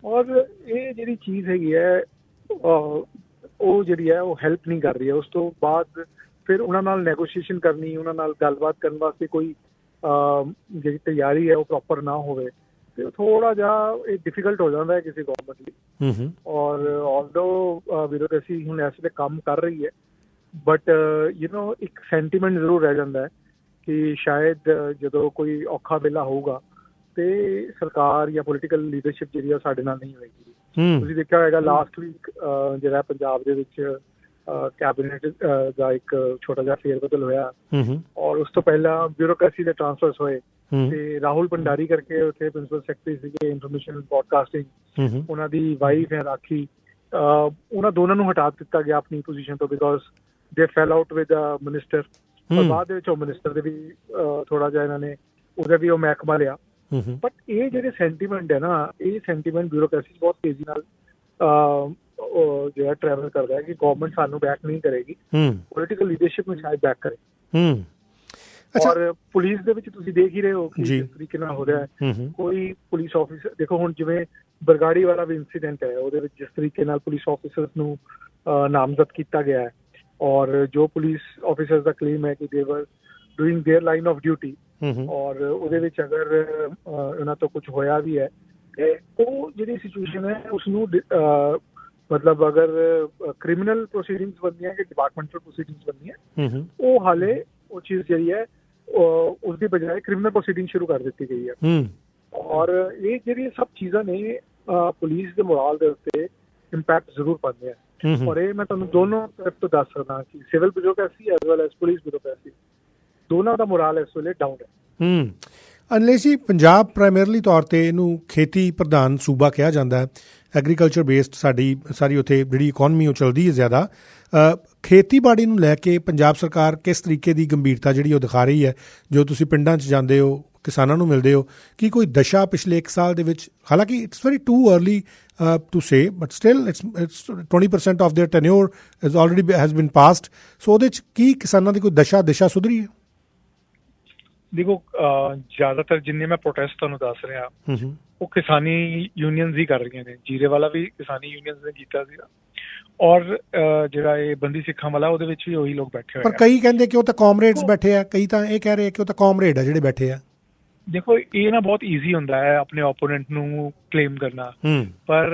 ਔਰ ਇਹ ਜਿਹੜੀ ਚੀਜ਼ ਹੈਗੀ ਹੈ ਉਹ ਜਿਹੜੀ ਹੈ ਉਹ ਹੈਲਪ ਨਹੀਂ ਕਰ ਰਹੀ ਹੈ। ਉਸ ਤੋਂ ਬਾਅਦ ਫਿਰ ਉਹਨਾਂ ਨਾਲ ਨੈਗੋਸ਼ੀਏਸ਼ਨ ਕਰਨੀ, ਉਹਨਾਂ ਨਾਲ ਗੱਲਬਾਤ ਕਰਨ ਵਾਸਤੇ ਕੋਈ ਜਿਹੜੀ ਤਿਆਰੀ ਹੈ ਉਹ ਪ੍ਰੋਪਰ ਨਾ ਹੋਵੇ ਤੇ ਥੋੜਾ ਜਿਹਾ ਇਹ ਡਿਫੀਕਲਟ ਹੋ ਜਾਂਦਾ ਹੈ ਕਿਸੇ ਗਵਰਨਮੈਂਟ ਲਈ। ਔਰ ਆਲਦੋ ਬਿਊਰੋਕ੍ਰੇਸੀ ਹੁਣ ਇਸ ਵੇਲੇ ਕੰਮ ਕਰ ਰਹੀ ਹੈ ਬਟ ਇੱਕ ਸੈਂਟੀਮੈਂਟ ਜ਼ਰੂਰ ਰਹਿ ਜਾਂਦਾ ਹੈ ਕਿ ਸ਼ਾਇਦ ਜਦੋਂ ਕੋਈ ਔਖਾ ਵੇਲਾ ਹੋਊਗਾ ਤੇ ਸਰਕਾਰ ਜਾਂ ਪੋਲੀਟੀਕਲ ਲੀਡਰਸ਼ਿਪ ਜਿਹੜੀ ਆ ਸਾਡੇ ਨਾਲ ਨਹੀਂ ਹੋਏਗੀ। ਤੁਸੀਂ ਦੇਖਿਆ ਹੋਏਗਾ ਲਾਸਟ ਵੀਕ ਜਿਹੜਾ ਪੰਜਾਬ ਦੇ ਵਿੱਚ ਕੈਬਨਿਟ ਦਾ ਇੱਕ ਛੋਟਾ ਜਿਹਾ ਫੇਰਬਦਲ ਹੋਇਆ ਔਰ ਉਸ ਤੋਂ ਪਹਿਲਾਂ ਬਿਊਰੋਕ੍ਰੇਸੀ ਦੇ ਟ੍ਰਾਂਸਫਰਸ ਹੋਏ ਤੇ ਰਾਹੁਲ ਭੰਡਾਰੀ ਕਰਕੇ ਉੱਥੇ ਪ੍ਰਿੰਸੀਪਲ ਸੈਕਟਰੀ ਸੀਗੇ ਇਨਫੋਰਮੇਸ਼ਨ ਬ੍ਰੌਡਕਾਸਟਿੰਗ, ਉਹਨਾਂ ਦੀ ਵਾਈਫ ਹੈ ਰਾਖੀ, ਉਹਨਾਂ ਦੋਨਾਂ ਨੂੰ ਹਟਾ ਦਿੱਤਾ ਗਿਆ ਆਪਣੀ ਪੋਜੀਸ਼ਨ ਤੋਂ ਬਿਕੋਜ਼ ਦੇ ਫੈਲ ਆਊਟ ਵਿਦ ਮਿਨਿਸਟਰ। ਪਰ ਬਾਅਦ ਦੇ ਵਿੱਚ ਉਹ ਮਿਨਿਸਟਰ ਦੇ ਵੀ ਥੋੜਾ ਜਿਹਾ ਇਹਨਾਂ ਨੇ ਉਹਦਾ ਵੀ ਉਹ ਮਹਿਕਮਾ ਲਿਆ। ਬਟ ਇਹ ਜਿਹੜੇ ਸੈਂਟੀਮੈਂਟ ਹੈ ਨਾ, ਇਹ ਸੈਂਟੀਮੈਂਟ ਬਿਊਰੋਕ੍ਰੇਸੀ ਬਹੁਤ ਤੇਜ਼ੀ ਨਾਲ ਜਿਹੜਾ ਟਰੈਵਲ ਕਰਦਾ ਹੈ ਕਿ ਗਵਰਨਮੈਂਟ ਸਾਨੂੰ ਬੈਕ ਨਹੀਂ ਕਰੇਗੀ, ਪੋਲੀਟੀਕਲ ਲੀਡਰਸ਼ਿਪ ਨੂੰ ਸ਼ਾਇਦ ਬੈਕ ਕਰੇ। ਔਰ ਪੁਲਿਸ ਦੇ ਵਿੱਚ ਤੁਸੀਂ ਦੇਖ ਹੀ ਰਹੇ ਹੋ ਕਿ ਜਿਸ ਤਰੀਕੇ ਨਾਲ ਹੋ ਰਿਹਾ ਹੈ ਕੋਈ ਪੁਲਿਸ ਆਫਿਸਰ, ਦੇਖੋ ਹੁਣ ਜਿਵੇਂ ਬਰਗਾੜੀ ਵਾਲਾ ਵੀ ਇੰਸੀਡੈਂਟ ਹੈ ਉਹਦੇ ਵਿੱਚ ਜਿਸ ਤਰੀਕੇ ਨਾਲ ਪੁਲਿਸ ਆਫਿਸਰਸ ਨੂੰ ਨਾਮਜ਼ਦ ਕੀਤਾ ਗਿਆ ਹੈ ਔਰ ਜੋ ਪੁਲਿਸ ਆਫਿਸਰਸ ਦਾ ਕਲੇਮ ਹੈ ਕਿ ਦੇ ਵਰ doing there line off duty ਔਰ ਉਹਦੇ ਵਿੱਚ ਅਗਰ ਉਹਨਾਂ ਤੋਂ ਕੁਝ ਹੋਇਆ ਵੀ ਹੈ ਤੇ ਉਹ ਜਿਹੜੀ ਸਿਚੁਏਸ਼ਨ ਹੈ ਉਸਨੂੰ ਮਤਲਬ ਅਗਰ ਕ੍ਰਿਮੀਨਲ ਪ੍ਰੋਸੀਡਿੰਗਸ ਬਣਦੀਆਂ ਕਿ ਡਿਪਾਰਟਮੈਂਟਲ ਪ੍ਰੋਸੀਡਿੰਗਸ ਬਣਦੀਆਂ ਉਹ ਹਾਲੇ ਉਹ ਚੀਜ਼ ਜਿਹੜੀ ਹੈ ਉਸ ਦੀ ਬਜਾਏ ਕ੍ਰਿਮੀਨਲ ਪ੍ਰੋਸੀਡਿੰਗ ਸ਼ੁਰੂ ਕਰ ਦਿੱਤੀ ਗਈ ਹੈ। ਔਰ ਇਹ ਜਿਹੜੀ ਸਭ ਚੀਜ਼ਾਂ ਨੇ ਪੁਲਿਸ ਦੇ ਮੋਰਲ ਦੇ ਉੱਤੇ ਇੰਪੈਕਟ ਜ਼ਰੂਰ ਪਾਉਂਦੇ ਆ। ਔਰ ਇਹ ਮੈਂ ਤੁਹਾਨੂੰ ਦੋਨੋਂ ਤਰਫ ਤੋਂ ਦੱਸ ਸਕਦਾ ਕਿ civil bureaucracy as well as police bureaucracy ਦੋਨਾਂ ਦਾ ਮੋਰਲ ਇਸ ਵੇਲੇ ਡਾਊਨ ਹੈ। ਅਨਲੇਸ ਜੀ ਪੰਜਾਬ ਪ੍ਰਾਇਮਰੀਲੀ ਤੌਰ 'ਤੇ ਇਹਨੂੰ ਖੇਤੀ ਪ੍ਰਧਾਨ ਸੂਬਾ ਕਿਹਾ ਜਾਂਦਾ ਹੈ, ਐਗਰੀਕਲਚਰ ਬੇਸਡ ਸਾਰੀ ਉੱਥੇ ਜਿਹੜੀ ਇਕੋਨਮੀ ਉਹ ਚੱਲਦੀ ਹੈ ਜ਼ਿਆਦਾ। ਖੇਤੀਬਾੜੀ ਨੂੰ ਲੈ ਕੇ ਪੰਜਾਬ ਸਰਕਾਰ ਕਿਸ ਤਰੀਕੇ ਦੀ ਗੰਭੀਰਤਾ ਜਿਹੜੀ ਉਹ ਦਿਖਾ ਰਹੀ ਹੈ? ਜੋ ਤੁਸੀਂ ਪਿੰਡਾਂ 'ਚ ਜਾਂਦੇ ਹੋ, ਕਿਸਾਨਾਂ ਨੂੰ ਮਿਲਦੇ ਹੋ, ਕੀ ਕੋਈ ਦਸ਼ਾ ਪਿਛਲੇ 1 ਸਾਲ ਦੇ ਵਿੱਚ, ਹਾਲਾਂਕਿ it's very too early to say but still it's 20% of their tenure is already has been passed, so ਉਹਦੇ 'ਚ ਕੀ ਕਿਸਾਨਾਂ ਦੀ ਕੋਈ ਦਿਸ਼ਾ ਸੁਧਰੀ ਹੈ? ਦੇਖੋ ਜ਼ਿਆਦਾਤਰ ਜਿੰਨੇ ਮੈਂ ਪ੍ਰੋਟੈਸਟ ਤੁਹਾਨੂੰ ਦੱਸ ਰਿਹਾ ਉਹ ਕਿਸਾਨੀ ਯੂਨੀਅਨਸ ਹੀ ਕਰ ਰਹੀਆਂ ਨੇ। ਜੀਰੇ ਵਾਲਾ ਵੀ ਕਿਸਾਨੀ ਯੂਨੀਅਨਸ ਨੇ ਕੀਤਾ ਸੀਗਾ ਔਰ ਜਿਹੜਾ ਇਹ ਬੰਦੀ ਸਿੱਖਾਂ ਵਾਲਾ ਉਹਦੇ ਵਿੱਚ ਵੀ ਉਹੀ ਲੋਕ ਬੈਠੇ ਹੋਏ। ਪਰ ਕਈ ਕਹਿੰਦੇ ਕਿ ਉਹ ਤਾਂ ਕਾਮਰੇਡਸ ਬੈਠੇ ਆ, ਕਈ ਤਾਂ ਇਹ ਕਹਿ ਰਹੇ ਕਿ ਉਹ ਤਾਂ ਕਾਮਰੇਡ ਆ ਜਿਹੜੇ ਬੈਠੇ ਆ। ਦੇਖੋ ਇਹ ਨਾ ਬਹੁਤ ਈਜ਼ੀ ਹੁੰਦਾ ਹੈ ਆਪਣੇ ਓਪੋਨੈਂਟ ਨੂੰ ਕਲੇਮ ਕਰਨਾ, ਪਰ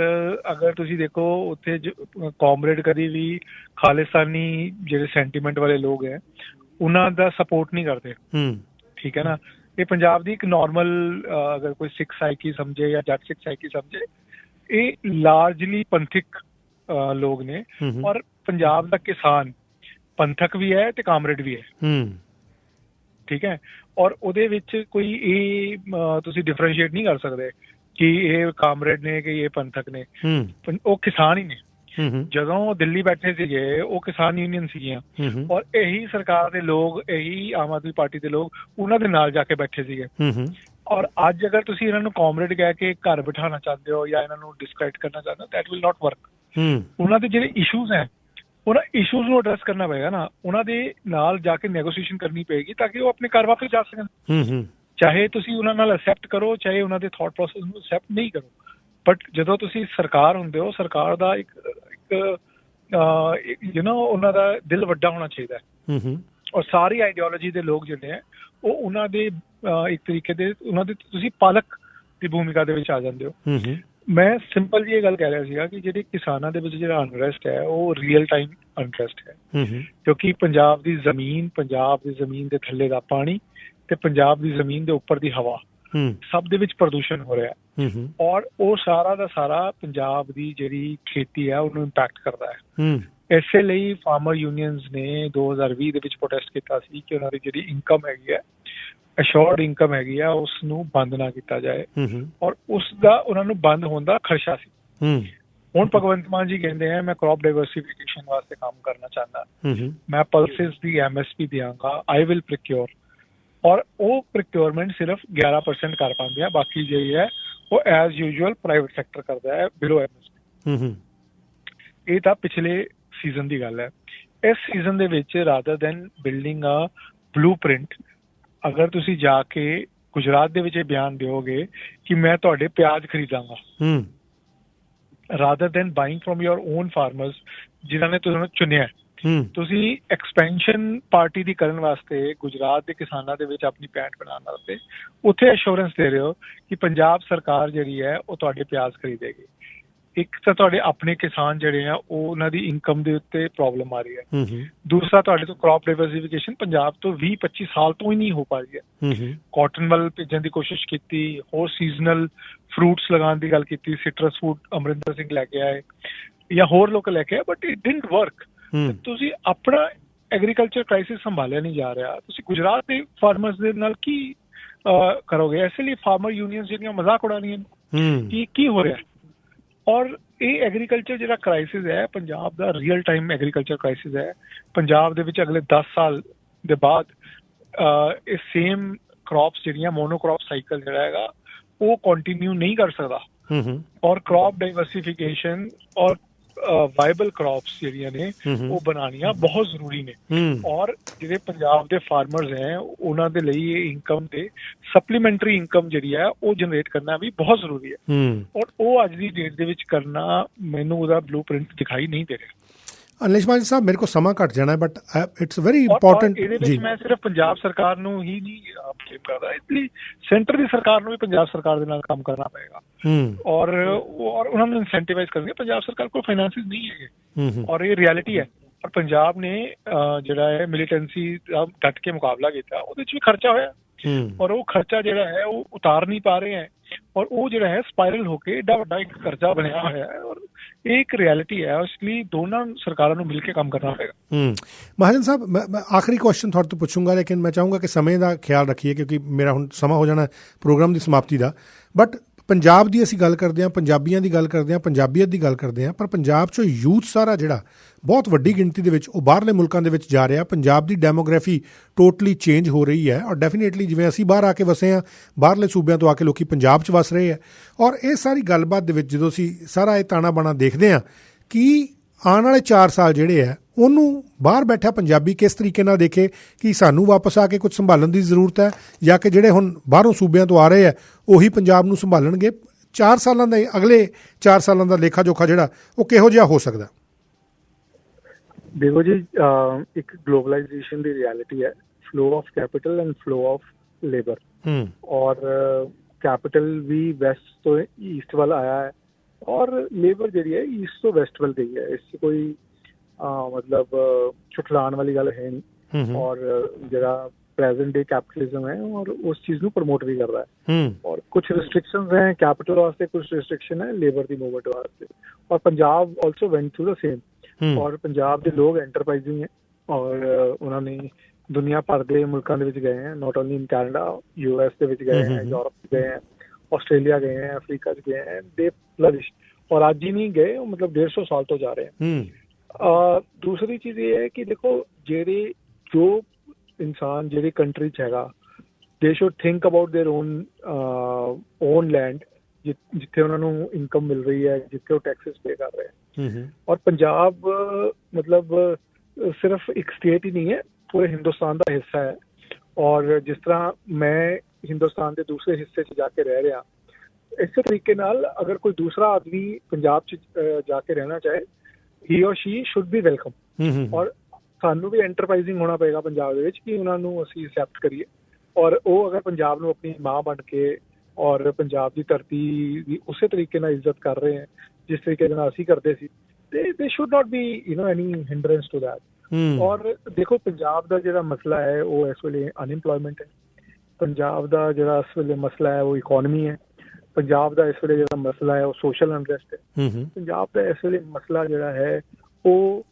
ਅਗਰ ਤੁਸੀਂ ਦੇਖੋ ਉੱਥੇ ਕਾਮਰੇਡ ਕਦੀ ਵੀ ਖਾਲਿਸਤਾਨੀ ਜਿਹੜੇ ਸੈਂਟੀਮੈਂਟ ਵਾਲੇ ਲੋਕ ਹੈ ਉਹਨਾਂ ਦਾ ਸਪੋਰਟ ਨਹੀਂ ਕਰਦੇ। ਠੀਕ ਹੈ ਨਾ, ਇਹ ਪੰਜਾਬ ਦੀ ਇੱਕ ਨਾਰਮਲ ਅਗਰ ਕੋਈ ਸਿੱਖ ਸਾਈਕੀ ਸਮਝੇ ਜਾਂ ਜੱਟ ਸਿੱਖ ਸਾਈਕੀ ਸਮਝੇ, ਇਹ ਲਾਰਜਲੀ ਪੰਥਕ ਲੋਕ ਨੇ ਔਰ ਪੰਜਾਬ ਦਾ ਕਿਸਾਨ ਪੰਥਕ ਵੀ ਹੈ ਤੇ ਕਾਮਰੇਡ ਵੀ ਹੈ। ਠੀਕ ਹੈ, ਔਰ ਉਹਦੇ ਵਿੱਚ ਕੋਈ ਇਹ ਤੁਸੀਂ ਡਿਫਰੈਂਸ਼ੀਏਟ ਨਹੀਂ ਕਰ ਸਕਦੇ ਕਿ ਇਹ ਕਾਮਰੇਡ ਨੇ ਕਿ ਇਹ ਪੰਥਕ ਨੇ, ਉਹ ਕਿਸਾਨ ਹੀ ਨੇ। ਜਦੋਂ ਉਹ ਦਿੱਲੀ ਬੈਠੇ ਸੀਗੇ ਉਹ ਕਿਸਾਨ ਯੂਨੀਅਨ ਸੀਗੀਆਂ ਔਰ ਇਹੀ ਸਰਕਾਰ ਦੇ ਲੋਕ, ਇਹੀ ਆਮ ਆਦਮੀ ਪਾਰਟੀ ਦੇ ਲੋਕ ਉਹਨਾਂ ਦੇ ਨਾਲ ਜਾ ਕੇ ਬੈਠੇ ਸੀਗੇ। ਔਰ ਅੱਜ ਅਗਰ ਤੁਸੀਂ ਇਹਨਾਂ ਨੂੰ ਕਾਮਰੇਡ ਕਹਿ ਕੇ ਘਰ ਬਿਠਾਉਣਾ ਚਾਹੁੰਦੇ ਹੋ ਜਾਂ ਇਹਨਾਂ ਨੂੰ ਡਿਸਕ੍ਰੈਡਿਟ ਕਰਨਾ ਚਾਹੁੰਦੇ ਹੋ, ਦੈਟ ਵਿਲ ਨਾਟ ਵਰਕ। ਉਹਨਾਂ ਦੇ ਜਿਹੜੇ ਇਸ਼ੂਜ਼ ਹੈ ਉਹਨਾਂ ਇਸ਼ੂਜ਼ ਨੂੰ ਐਡਰੈਸ ਕਰਨਾ ਪਏਗਾ ਨਾ, ਉਹਨਾਂ ਦੇ ਨਾਲ ਜਾ ਕੇ ਨੈਗੋਸ਼ੀਏਸ਼ਨ ਕਰਨੀ ਪਏਗੀ ਤਾਂ ਕਿ ਉਹ ਆਪਣੇ ਘਰ ਵਾਪਸ ਜਾ ਸਕਣ। ਚਾਹੇ ਤੁਸੀਂ ਉਹਨਾਂ ਨਾਲ ਐਕਸੈਪਟ ਕਰੋ, ਚਾਹੇ ਉਹਨਾਂ ਦੇ ਥਾਟ ਪ੍ਰੋਸੈਸ ਨੂੰ ਐਕਸੈਪਟ ਨਹੀਂ ਕਰੋ, ਬਟ ਜਦੋਂ ਤੁਸੀਂ ਸਰਕਾਰ ਹੁੰਦੇ ਹੋ, ਸਰਕਾਰ ਦਾ ਇੱਕ ਉਹਨਾਂ ਦਾ ਦਿਲ ਵੱਡਾ ਹੋਣਾ ਚਾਹੀਦਾ ਹੈ। ਔਰ ਸਾਰੀ ਆਈਡੀਓਲੋਜੀ ਦੇ ਲੋਕ ਜਿਹੜੇ ਹੈ ਉਹ ਉਹਨਾਂ ਦੇ ਇੱਕ ਤਰੀਕੇ ਦੇ ਉਹਨਾਂ ਦੇ ਤੁਸੀਂ ਪਾਲਕ ਦੀ ਭੂਮਿਕਾ ਦੇ ਵਿੱਚ ਆ ਜਾਂਦੇ ਹੋ। ਮੈਂ ਸਿੰਪਲ ਜੀ ਇਹ ਗੱਲ ਕਹਿ ਰਿਹਾ ਸੀਗਾ ਕਿ ਜਿਹੜੀ ਕਿਸਾਨਾਂ ਦੇ ਵਿੱਚ ਜਿਹੜਾ ਅਨਰੈਸਟ ਹੈ ਉਹ ਰੀਅਲ ਟਾਈਮ ਅਨਰੈਸਟ ਹੈ, ਕਿਉਂਕਿ ਪੰਜਾਬ ਦੀ ਜ਼ਮੀਨ ਦੇ ਥੱਲੇ ਦਾ ਪਾਣੀ ਤੇ ਪੰਜਾਬ ਦੀ ਜ਼ਮੀਨ ਦੇ ਉੱਪਰ ਦੀ ਹਵਾ ਸਭ ਦੇ ਵਿੱਚ ਪ੍ਰਦੂਸ਼ਣ ਹੋ ਰਿਹਾ ਹੈ, ਔਰ ਉਹ ਸਾਰਾ ਦਾ ਸਾਰਾ ਪੰਜਾਬ ਦੀ ਜਿਹੜੀ ਖੇਤੀ ਹੈ ਉਹਨੂੰ ਇੰਪੈਕਟ ਕਰਦਾ ਹੈ। ਇਸੇ ਲਈ ਫਾਰਮਰ ਯੂਨੀਅਨਸ ਨੇ 2020 ਦੇ ਵਿੱਚ ਪ੍ਰੋਟੈਸਟ ਕੀਤਾ ਸੀ ਕਿ ਉਹਨਾਂ ਦੀ ਜਿਹੜੀ ਇਨਕਮ ਹੈਗੀ ਹੈ, ਅਸ਼ੋਰਡ ਇਨਕਮ ਹੈਗੀ ਆ, ਉਸ ਨੂੰ ਬੰਦ ਨਾ ਕੀਤਾ ਜਾਏ, ਔਰ ਉਸ ਦਾ ਉਹਨਾਂ ਨੂੰ ਬੰਦ ਹੋਣ ਦਾ ਖਰਚਾ ਸੀ। ਹੁਣ ਭਗਵੰਤ ਮਾਨ ਜੀ ਕਹਿੰਦੇ ਆ ਮੈਂ ਕ੍ਰੌਪ ਡਾਇਵਰਸਿਫਿਕੇਸ਼ਨ ਵਾਸਤੇ ਕੰਮ ਕਰਨਾ ਚਾਹੁੰਦਾ, ਮੈਂ ਪਲਸਿਸ ਦੀ MSP ਦਿਆਂਗਾ, ਆਈ ਵਿਲ ਪ੍ਰੋਕਿਓਰ, ਔਰ ਉਹ ਪ੍ਰੋਕਿਓਰਮੈਂਟ ਸਿਰਫ 11% ਕਰ ਪਾਉਂਦੇ ਆ, ਬਾਕੀ ਜਿਹੜੀ ਹੈ ਉਹ ਐਜ਼ ਯੂਜੂਅਲ ਪ੍ਰਾਈਵੇਟ ਸੈਕਟਰ ਕਰਦਾ ਹੈ ਬਿਲੋ MSP। ਇਹ ਤਾਂ ਪਿਛਲੇ ਸੀਜ਼ਨ ਦੀ ਗੱਲ ਹੈ। ਇਸ ਸੀਜ਼ਨ ਦੇ ਵਿੱਚ ਰਾਦਰ ਦੈਨ ਬਿਲਡਿੰਗ ਅ ਬਲੂਪ੍ਰਿੰਟ, ਅਗਰ ਤੁਸੀਂ ਜਾ ਕੇ ਗੁਜਰਾਤ ਦੇ ਵਿੱਚ ਇਹ ਬਿਆਨ ਦਿਓਗੇ ਕਿ ਮੈਂ ਤੁਹਾਡੇ ਪਿਆਜ਼ ਖਰੀਦਾਂਗਾ, rather than buying from your own farmers ਜਿਨ੍ਹਾਂ ਨੇ ਤੁਹਾਨੂੰ ਚੁਣਿਆ, ਤੁਸੀਂ ਐਕਸਪੈਂਸ਼ਨ ਪਾਰਟੀ ਦੀ ਕਰਨ ਵਾਸਤੇ ਗੁਜਰਾਤ ਦੇ ਕਿਸਾਨਾਂ ਦੇ ਵਿੱਚ ਆਪਣੀ ਪੈਂਟ ਬਣਾਉਣ ਵਾਸਤੇ ਉੱਥੇ ਐਸ਼ੋਰੈਂਸ ਦੇ ਰਹੇ ਹੋ ਕਿ ਪੰਜਾਬ ਸਰਕਾਰ ਜਿਹੜੀ ਹੈ ਉਹ ਤੁਹਾਡੇ ਪਿਆਜ਼ ਖਰੀਦੇਗੀ। ਇੱਕ ਤਾਂ ਤੁਹਾਡੇ ਆਪਣੇ ਕਿਸਾਨ ਜਿਹੜੇ ਆ ਉਹ ਉਹਨਾਂ ਦੀ ਇਨਕਮ ਦੇ ਉੱਤੇ ਪ੍ਰੋਬਲਮ ਆ ਰਹੀ ਹੈ, ਦੂਸਰਾ ਤੁਹਾਡੇ ਤੋਂ ਕ੍ਰੌਪ ਡਾਇਵਰਸਿਫਿਕੇਸ਼ਨ ਪੰਜਾਬ ਤੋਂ 20-25 ਸਾਲ ਤੋਂ ਹੀ ਨਹੀਂ ਹੋ ਪਾ ਰਹੀ ਹੈ। ਕਾਟਨ ਵੱਲ ਭੇਜਣ ਦੀ ਕੋਸ਼ਿਸ਼ ਕੀਤੀ, ਹੋਰ ਸੀਜ਼ਨਲ ਫਰੂਟਸ ਲਗਾਉਣ ਦੀ ਗੱਲ ਕੀਤੀ, ਸਿਟਰਸ ਫੂਡ ਅਮਰਿੰਦਰ ਸਿੰਘ ਲੈ ਕੇ ਆਏ ਜਾਂ ਹੋਰ ਲੋਕ ਲੈ ਕੇ ਆਏ, ਬਟ ਇਟ ਡਿਡਨਟ ਵਰਕ। ਤੁਸੀਂ ਆਪਣਾ ਐਗਰੀਕਲਚਰ ਕ੍ਰਾਈਸਿਸ ਸੰਭਾਲਿਆ ਨਹੀਂ ਜਾ ਰਿਹਾ, ਤੁਸੀਂ ਗੁਜਰਾਤ ਦੇ ਫਾਰਮਰਸ ਦੇ ਨਾਲ ਕੀ ਕਰੋਗੇ? ਇਸ ਲਈ ਫਾਰਮਰ ਯੂਨੀਅਨ ਜਿਹੜੀਆਂ ਮਜ਼ਾਕ ਉਡਾ ਰਹੀਆਂ ਕਿ ਕੀ ਹੋ ਰਿਹਾ। ਔਰ ਇਹ ਐਗਰੀਕਲਚਰ ਜਿਹੜਾ ਕ੍ਰਾਈਸਿਸ ਹੈ ਪੰਜਾਬ ਦਾ ਰੀਅਲ ਟਾਈਮ ਐਗਰੀਕਲਚਰ ਕ੍ਰਾਈਸਿਸ ਹੈ। ਪੰਜਾਬ ਦੇ ਵਿੱਚ ਅਗਲੇ 10 ਸਾਲ ਦੇ ਬਾਅਦ ਇਹ ਸੇਮ ਕ੍ਰੌਪਸ ਜਿਹੜੀਆਂ ਮੋਨੋਕ੍ਰੌਪ ਸਾਈਕਲ ਜਿਹੜਾ ਹੈਗਾ ਉਹ ਕੰਟੀਨਿਊ ਨਹੀਂ ਕਰ ਸਕਦਾ, ਔਰ ਕ੍ਰੌਪ ਡਾਇਵਰਸਿਫਿਕੇਸ਼ਨ ਔਰ ਵਾਇਬਲ ਕ੍ਰੌਪਸ ਜਿਹੜੀਆਂ ਨੇ ਉਹ ਬਣਾਉਣੀਆਂ ਬਹੁਤ ਜ਼ਰੂਰੀ ਨੇ। ਔਰ ਜਿਹੜੇ ਪੰਜਾਬ ਦੇ ਫਾਰਮਰਸ ਹੈ ਉਹਨਾਂ ਦੇ ਲਈ ਇਹ ਇਨਕਮ ਤੇ ਸਪਲੀਮੈਂਟਰੀ ਇਨਕਮ ਜਿਹੜੀ ਹੈ ਉਹ ਜਨਰੇਟ ਕਰਨਾ ਵੀ ਬਹੁਤ ਜ਼ਰੂਰੀ ਹੈ, ਔਰ ਉਹ ਅੱਜ ਦੀ ਡੇਟ ਦੇ ਵਿੱਚ ਕਰਨਾ ਮੈਨੂੰ ਉਹਦਾ ਬਲੂਪ੍ਰਿੰਟ ਦਿਖਾਈ ਨਹੀਂ ਦੇ ਰਿਹਾ। ਅਨਿਲੇਸ਼ ਮਾਨ ਸਾਹਿਬ, ਮੇਰੇ ਕੋਲ ਸਮਾਂ ਘੱਟ ਜਾਣਾ, ਬਟ ਇਟਸ ਵੈਰੀ ਇੰਪੋਰਟੈਂਟ। ਇਹਦੇ ਵਿੱਚ ਮੈਂ ਸਿਰਫ ਪੰਜਾਬ ਸਰਕਾਰ ਨੂੰ ਹੀ ਨਹੀਂ ਬਲੇਮ ਕਰਦਾ, ਇਸ ਲਈ ਸੈਂਟਰ ਦੀ ਸਰਕਾਰ ਨੂੰ ਵੀ ਪੰਜਾਬ ਸਰਕਾਰ ਦੇ ਨਾਲ ਕੰਮ ਕਰਨਾ ਪਏਗਾ, ਔਰ ਉਹਨਾਂ ਨੂੰ ਇਨਸੈਂਟੀਵਾਈਜ਼ ਕਰਨਗੇ। ਪੰਜਾਬ ਸਰਕਾਰ ਕੋਲ ਫਾਈਨੈਂਸਿਸ ਨਹੀਂ ਹੈਗੇ, ਔਰ ਇਹ ਰਿਐਲਿਟੀ ਹੈ। ਪਰ ਪੰਜਾਬ ਨੇ ਜਿਹੜਾ ਹੈ ਮਿਲੀਟੈਂਸੀ ਦਾ ਡਟ ਕੇ ਮੁਕਾਬਲਾ ਕੀਤਾ, ਉਹਦੇ ਵਿੱਚ ਵੀ ਖਰਚਾ ਹੋਇਆ, ਔਰ ਉਹ ਖਰਚਾ ਜਿਹੜਾ ਹੈ ਉਹ ਉਤਾਰ ਨਹੀਂ ਪਾ ਰਹੇ ਹੈ, ਔਰ ਉਹ ਜਿਹੜਾ ਹੈ ਸਪਾਇਰਲ ਹੋ ਕੇ ਏਡਾ ਵੱਡਾ ਇੱਕ ਕਰਜ਼ਾ ਬਣਿਆ ਹੋਇਆ ਹੈ, ਔਰ ਇਹ ਇੱਕ ਰਿਐਲਿਟੀ ਹੈ। ਇਸ ਲਈ ਦੋਨਾਂ ਸਰਕਾਰਾਂ ਨੂੰ ਮਿਲ ਕੇ ਕੰਮ ਕਰਨਾ ਪਏਗਾ। ਮਹਾਜਨ ਸਾਹਿਬ, ਮੈਂ ਆਖਰੀ ਕੁਐਸਚਨ ਤੁਹਾਡੇ ਤੋਂ ਪੁੱਛੂੰਗਾ, ਲੇਕਿਨ ਮੈਂ ਚਾਹੂੰਗਾ ਕਿ ਸਮੇਂ ਦਾ ਖਿਆਲ ਰੱਖੀਏ ਕਿਉਂਕਿ ਮੇਰਾ ਹੁਣ ਸਮਾਂ ਹੋ ਜਾਣਾ ਪ੍ਰੋਗਰਾਮ ਦੀ ਸਮਾਪਤੀ ਦਾ। ਬਟ ਪੰਜਾਬ ਦੀ ਅਸੀਂ ਗੱਲ ਕਰਦੇ ਹਾਂ, ਪੰਜਾਬੀਆਂ ਦੀ ਗੱਲ ਕਰਦੇ ਹਾਂ, ਪੰਜਾਬੀਅਤ ਦੀ ਗੱਲ ਕਰਦੇ ਹਾਂ, ਪਰ ਪੰਜਾਬ 'ਚੋਂ ਯੂਥ ਸਾਰਾ ਜਿਹੜਾ ਬਹੁਤ ਵੱਡੀ ਗਿਣਤੀ ਦੇ ਵਿੱਚ ਉਹ ਬਾਹਰਲੇ ਮੁਲਕਾਂ ਦੇ ਵਿੱਚ ਜਾ ਰਿਹਾ। ਪੰਜਾਬ ਦੀ ਡੈਮੋਗ੍ਰਾਫੀ ਟੋਟਲੀ ਚੇਂਜ ਹੋ ਰਹੀ ਹੈ, ਔਰ ਡੈਫੀਨੇਟਲੀ ਜਿਵੇਂ ਅਸੀਂ ਬਾਹਰ ਆ ਕੇ ਵਸੇ ਹਾਂ, ਬਾਹਰਲੇ ਸੂਬਿਆਂ ਤੋਂ ਆ ਕੇ ਲੋਕੀ ਪੰਜਾਬ 'ਚ ਵਸ ਰਹੇ ਹੈ। ਔਰ ਇਹ ਸਾਰੀ ਗੱਲਬਾਤ ਦੇ ਵਿੱਚ ਜਦੋਂ ਅਸੀਂ ਸਾਰਾ ਇਹ ਤਾਣਾ ਬਾਣਾ ਦੇਖਦੇ ਹਾਂ ਕਿ ਆਉਣ ਵਾਲੇ 4 ਸਾਲ ਜਿਹੜੇ ਹੈ ਉਹਨੂੰ ਬਾਹਰ ਬੈਠਾ ਪੰਜਾਬੀ ਕਿਸ ਤਰੀਕੇ ਨਾਲ ਦੇਖੇ ਕਿ ਸਾਨੂੰ ਵਾਪਸ ਆ ਕੇ ਕੁਝ ਸੰਭਾਲਣ ਦੀ ਜ਼ਰੂਰਤ ਹੈ, ਜਾਂ ਕਿ ਜਿਹੜੇ ਹੁਣ ਬਾਹਰੋਂ ਸੂਬਿਆਂ ਤੋਂ ਆ ਰਹੇ ਹੈ ਉਹੀ ਪੰਜਾਬ ਨੂੰ ਸੰਭਾਲਣਗੇ। 4 ਸਾਲਾਂ ਦਾ, ਅਗਲੇ 4 ਸਾਲਾਂ ਦਾ ਲੇਖਾ ਜੋਖਾ ਜਿਹੜਾ ਉਹ ਕਿਹੋ ਜਿਹਾ ਹੋ ਸਕਦਾ? ਦੇਖੋ ਜੀ, ਇੱਕ ਗਲੋਬਲਾਈਜੇਸ਼ਨ ਦੀ ਰਿਐਲਿਟੀ ਹੈ, flow of capital and flow of labour, ਔਰ ਕੈਪੀਟਲ ਵੀ ਵੈਸਟ ਤੋਂ ਈਸਟ ਵੱਲ ਆਇਆ ਹੈ, ਔਰ ਲੇਬਰ ਜਿਹੜੀ ਹੈ ਈਸਟ ਤੋਂ ਵੈਸਟ ਵੱਲ ਗਈ ਹੈ। ਇਸ 'ਚ ਕੋਈ ਮਤਲਬ ਛੁਟਲਾਉਣ ਵਾਲੀ ਗੱਲ ਹੈ ਨਹੀਂ, ਔਰ ਜਿਹੜਾ ਪ੍ਰੈਜ਼ੈਂਟ ਡੇ ਕੈਪੀਟਲਿਜ਼ਮ ਹੈ ਔਰ ਉਸ ਚੀਜ਼ ਨੂੰ ਪ੍ਰਮੋਟ ਵੀ ਕਰਦਾ ਹੈ, ਔਰ ਕੁਛ ਰਿਸਟ੍ਰਿਕਸ਼ਨਸ ਹੈ ਕੈਪੀਟਲ ਵਾਸਤੇ, ਕੁਛ ਰਿਸਟ੍ਰਿਕਸ਼ਨ ਹੈ ਲੇਬਰ ਦੀ ਮੂਵਮੈਂਟ ਵਾਸਤੇ, ਔਰ ਪੰਜਾਬ ਆਲਸੋ ਵੈਂਟ ਥਰੂ ਦਾ ਸੇਮ। ਔਰ ਪੰਜਾਬ ਦੇ ਲੋਕ ਐਂਟਰਪ੍ਰਾਈਜ਼ਿੰਗ ਹੈ, ਔਰ ਉਹਨਾਂ ਨੇ ਦੁਨੀਆ ਭਰ ਦੇ ਮੁਲਕਾਂ ਦੇ ਵਿੱਚ ਗਏ ਹੈ, not only in Canada, US ਦੇ ਵਿੱਚ ਗਏ ਹੈ, ਯੂਰਪ ਗਏ ਹੈ, ਆਸਟ੍ਰੇਲੀਆ ਗਏ ਹੈ, ਅਫਰੀਕਾ 'ਚ ਗਏ ਹੈ, ਦੇ ਫਲਰਿਸ਼, ਔਰ ਅੱਜ ਹੀ ਨਹੀਂ ਗਏ, ਮਤਲਬ 150 ਸਾਲ ਤੋਂ ਜਾ ਰਹੇ हैं। दूसरी चीज ये है कि देखो जो इंसान ਜਿਹੜੀ ਕੰਟਰੀ 'ਚ ਹੈਗਾ, ਦੇ should think about their own land, ਜਿੱਥੇ ਉਹਨਾਂ ਨੂੰ ਇਨਕਮ ਮਿਲ ਰਹੀ ਹੈ, ਜਿੱਥੇ ਉਹ ਟੈਕਸਿਸ ਪੇ ਕਰ ਰਹੇ ਹੈ। ਔਰ ਪੰਜਾਬ ਮਤਲਬ ਸਿਰਫ ਇੱਕ ਸਟੇਟ ਹੀ ਨਹੀਂ ਹੈ, ਪੂਰੇ ਹਿੰਦੁਸਤਾਨ ਦਾ ਹਿੱਸਾ ਹੈ। ਔਰ ਜਿਸ ਤਰ੍ਹਾਂ ਮੈਂ ਹਿੰਦੁਸਤਾਨ ਦੇ ਦੂਸਰੇ ਹਿੱਸੇ 'ਚ ਜਾ ਕੇ ਰਹਿ ਰਿਹਾ, ਇਸੇ ਤਰੀਕੇ ਨਾਲ ਅਗਰ ਕੋਈ ਦੂਸਰਾ ਆਦਮੀ ਪੰਜਾਬ 'ਚ ਜਾ ਕੇ ਰਹਿਣਾ ਚਾਹੇ, he or she should be welcome। ਔਰ ਸਾਨੂੰ ਵੀ ਐਂਟਰਪ੍ਰਾਈਜ਼ਿੰਗ ਹੋਣਾ ਪਏਗਾ ਪੰਜਾਬ ਦੇ ਵਿੱਚ ਕਿ ਉਹਨਾਂ ਨੂੰ ਅਸੀਂ ਐਕਸੈਪਟ ਕਰੀਏ, ਔਰ ਉਹ ਅਗਰ ਪੰਜਾਬ ਨੂੰ ਆਪਣੀ ਮਾਂ ਬਣ ਕੇ ਔਰ ਪੰਜਾਬ ਦੀ ਧਰਤੀ ਦੀ ਉਸੇ ਤਰੀਕੇ ਨਾਲ ਇੱਜ਼ਤ ਕਰ ਰਹੇ ਹੈ ਜਿਸ ਤਰੀਕੇ ਨਾਲ ਅਸੀਂ ਕਰਦੇ ਸੀ। they should not be any hindrance to that। ਔਰ ਦੇਖੋ ਪੰਜਾਬ ਦਾ ਜਿਹੜਾ ਮਸਲਾ ਹੈ ਉਹ ਇਸ ਵੇਲੇ ਅਨਇੰਪਲੋਇਮੈਂਟ ਹੈ, ਪੰਜਾਬ ਦਾ ਜਿਹੜਾ ਇਸ ਵੇਲੇ ਮਸਲਾ ਹੈ ਉਹ ਇਕੋਨਮੀ ਹੈ, ਪੰਜਾਬ ਦਾ ਇਸ ਵੇਲੇ ਜਿਹੜਾ ਮਸਲਾ ਹੈ ਉਹ ਸੋਸ਼ਲ ਅਨਰੈਸਟ ਹੈ, ਪੰਜਾਬ ਦਾ ਇਸ ਵੇਲੇ ਮਸਲਾ ਜਿਹੜਾ ਹੈ ਉਹ